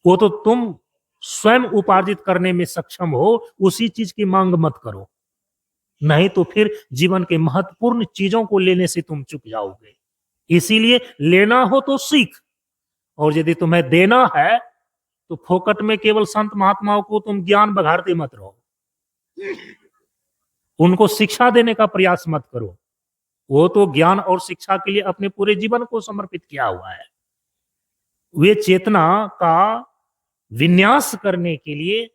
वो तो तुम स्वयं उपार्जित करने में सक्षम हो, उसी चीज की मांग मत करो, नहीं तो फिर जीवन के महत्वपूर्ण चीजों को लेने से तुम चुक जाओगे। इसीलिए लेना हो तो सीख, और यदि तुम्हें देना है तो फोकट में केवल संत महात्माओं को तुम ज्ञान बघाड़ते मत रहो, उनको शिक्षा देने का प्रयास मत करो। वो तो ज्ञान और शिक्षा के लिए अपने पूरे जीवन को समर्पित किया हुआ है। वे चेतना का विन्यास करने के लिए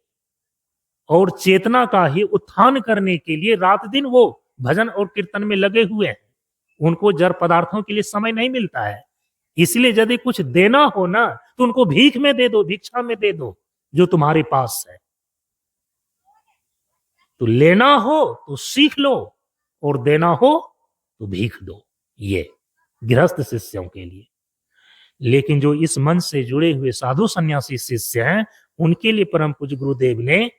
और चेतना का ही उत्थान करने के लिए रात दिन वो भजन और कीर्तन में लगे हुए हैं। उनको जड़ पदार्थों के लिए समय नहीं मिलता है। इसलिए यदि कुछ देना हो ना तो उनको भीख में दे दो, भिक्षा में दे दो जो तुम्हारे पास है। तो लेना हो तो सीख लो और देना हो तो भीख दो, ये गृहस्थ शिष्यों के लिए। लेकिन जो इस मन से जुड़े हुए साधु सन्यासी शिष्य हैं उनके लिए परम पूज्य गुरुदेव ने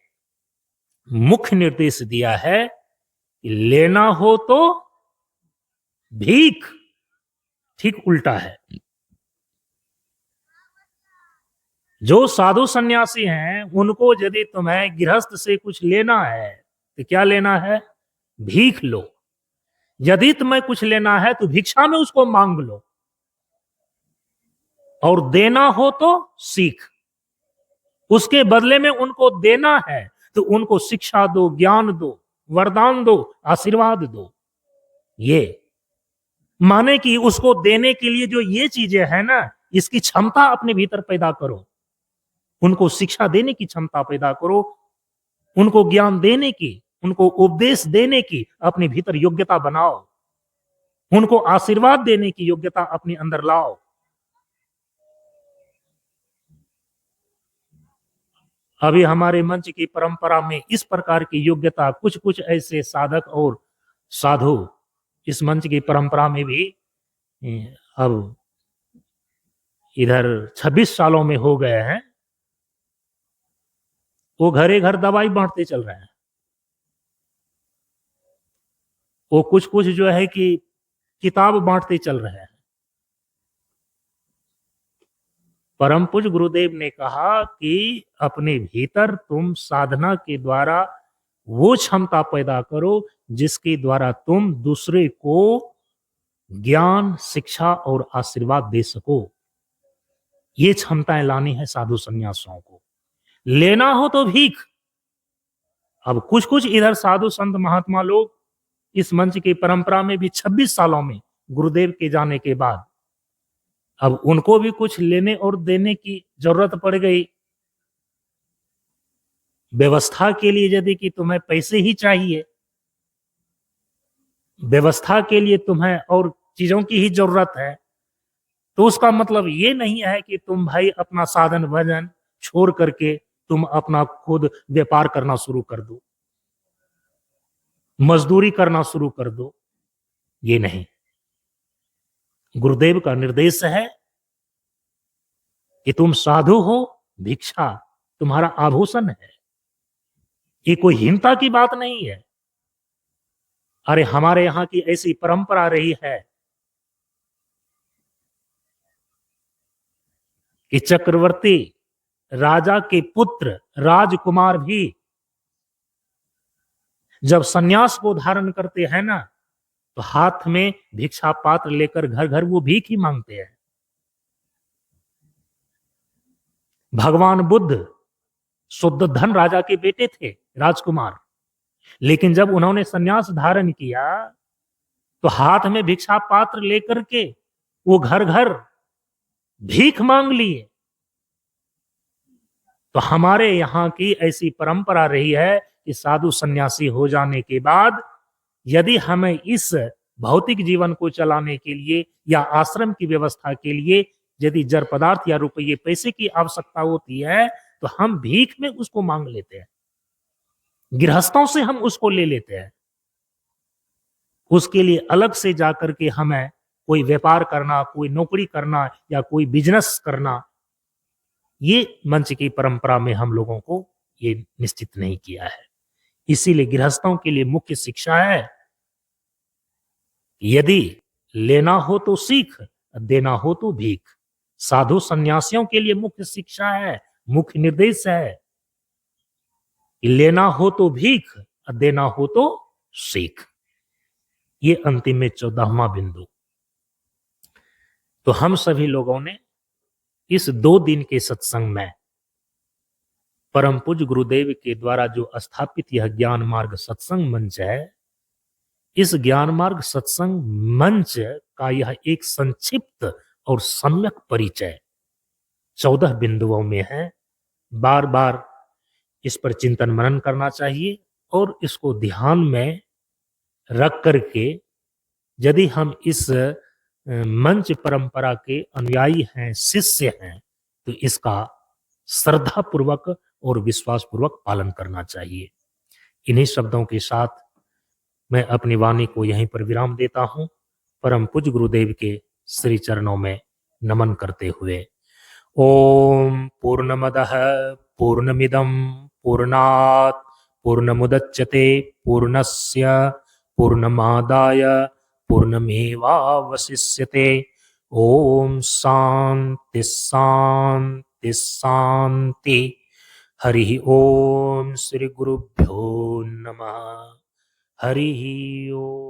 मुख्य निर्देश दिया है कि लेना हो तो भीख ठीक उल्टा है। जो साधु सन्यासी हैं उनको यदि तुम्हें गृहस्थ से कुछ लेना है तो क्या लेना है? भीख लो। यदि तुम्हें कुछ लेना है तो भिक्षा में उसको मांग लो, और देना हो तो सीख। उसके बदले में उनको देना है तो उनको शिक्षा दो, ज्ञान दो, वरदान दो, आशीर्वाद दो। ये माने कि उसको देने के लिए जो ये चीजें हैं ना, इसकी क्षमता अपने भीतर पैदा करो। उनको शिक्षा देने की क्षमता पैदा करो, उनको ज्ञान देने की, उनको उपदेश देने की अपने भीतर योग्यता बनाओ, उनको आशीर्वाद देने की योग्यता अपने अंदर लाओ। अभी हमारे मंच की परंपरा में इस प्रकार की योग्यता कुछ कुछ ऐसे साधक और साधु इस मंच की परंपरा में भी अब इधर 26 सालों में हो गए हैं। वो घरे घर दवाई बांटते चल रहे हैं। वो कुछ कुछ जो है कि किताब बांटते चल रहे हैं। परम पूज्य गुरुदेव ने कहा कि अपने भीतर तुम साधना के द्वारा वो क्षमता पैदा करो जिसके द्वारा तुम दूसरे को ज्ञान, शिक्षा और आशीर्वाद दे सको। ये क्षमताएं लानी है साधु संन्यासियों को। लेना हो तो भीख। अब कुछ कुछ इधर साधु संत महात्मा लोग इस मंच की परंपरा में भी 26 सालों में गुरुदेव के जाने के बाद अब उनको भी कुछ लेने और देने की जरूरत पड़ गई। व्यवस्था के लिए यदि कि तुम्हें पैसे ही चाहिए, व्यवस्था के लिए तुम्हें और चीजों की ही जरूरत है, तो उसका मतलब ये नहीं है कि तुम भाई अपना साधन भजन छोड़ करके तुम अपना खुद व्यापार करना शुरू कर दो, मजदूरी करना शुरू कर दो। ये नहीं। गुरुदेव का निर्देश है कि तुम साधु हो, भिक्षा तुम्हारा आभूषण है। ये कोई हीनता की बात नहीं है। अरे हमारे यहां की ऐसी परंपरा रही है कि चक्रवर्ती राजा के पुत्र राजकुमार भी जब सन्यास को धारण करते हैं ना, तो हाथ में भिक्षा पात्र लेकर घर घर वो भीख ही मांगते हैं। भगवान बुद्ध शुद्ध धन राजा के बेटे थे, राजकुमार, लेकिन जब उन्होंने सन्यास धारण किया तो हाथ में भिक्षा पात्र लेकर के वो घर घर भीख मांग लिए। तो हमारे यहाँ की ऐसी परंपरा रही है कि साधु सन्यासी हो जाने के बाद यदि हमें इस भौतिक जीवन को चलाने के लिए या आश्रम की व्यवस्था के लिए यदि जड़ पदार्थ या रुपये पैसे की आवश्यकता होती है तो हम भीख में उसको मांग लेते हैं, गृहस्थों से हम उसको ले लेते हैं। उसके लिए अलग से जाकर के हमें कोई व्यापार करना, कोई नौकरी करना या कोई बिजनेस करना, ये मंच की परंपरा में हम लोगों को ये निश्चित नहीं किया है। इसीलिए गृहस्थों के लिए मुख्य शिक्षा है, यदि लेना हो तो सीख, देना हो तो भीख। साधु सन्यासियों के लिए मुख्य शिक्षा है, मुख्य निर्देश है, लेना हो तो भीख, देना हो तो सीख। ये अंतिम में 14वां बिंदु। तो हम सभी लोगों ने इस 2 दिन के सत्संग में परम पूज्य गुरुदेव के द्वारा जो स्थापित यह ज्ञान मार्ग सत्संग मंच है, इस ज्ञान मार्ग सत्संग मंच का यह एक संक्षिप्त और सम्यक परिचय 14 बिंदुओं में है। बार बार इस पर चिंतन मनन करना चाहिए और इसको ध्यान में रख करके यदि हम इस मंच परंपरा के अनुयायी हैं, शिष्य हैं, तो इसका श्रद्धा पूर्वक और विश्वास पूर्वक पालन करना चाहिए। इन्हीं शब्दों के साथ मैं अपनी वाणी को यहीं पर विराम देता हूं, परम पूज्य गुरुदेव के श्री चरणों में नमन करते हुए। ओम पूर्णमदः पूर्णमिदं पूर्णात् पूर्णमुदच्यते पूर्णस्य पूर्णमादाय पूर्णमेवावशिष्यते। ओम शांति शांति शांति। हरि ओम। श्री गुरुभ्यो नमः। हरि ओम।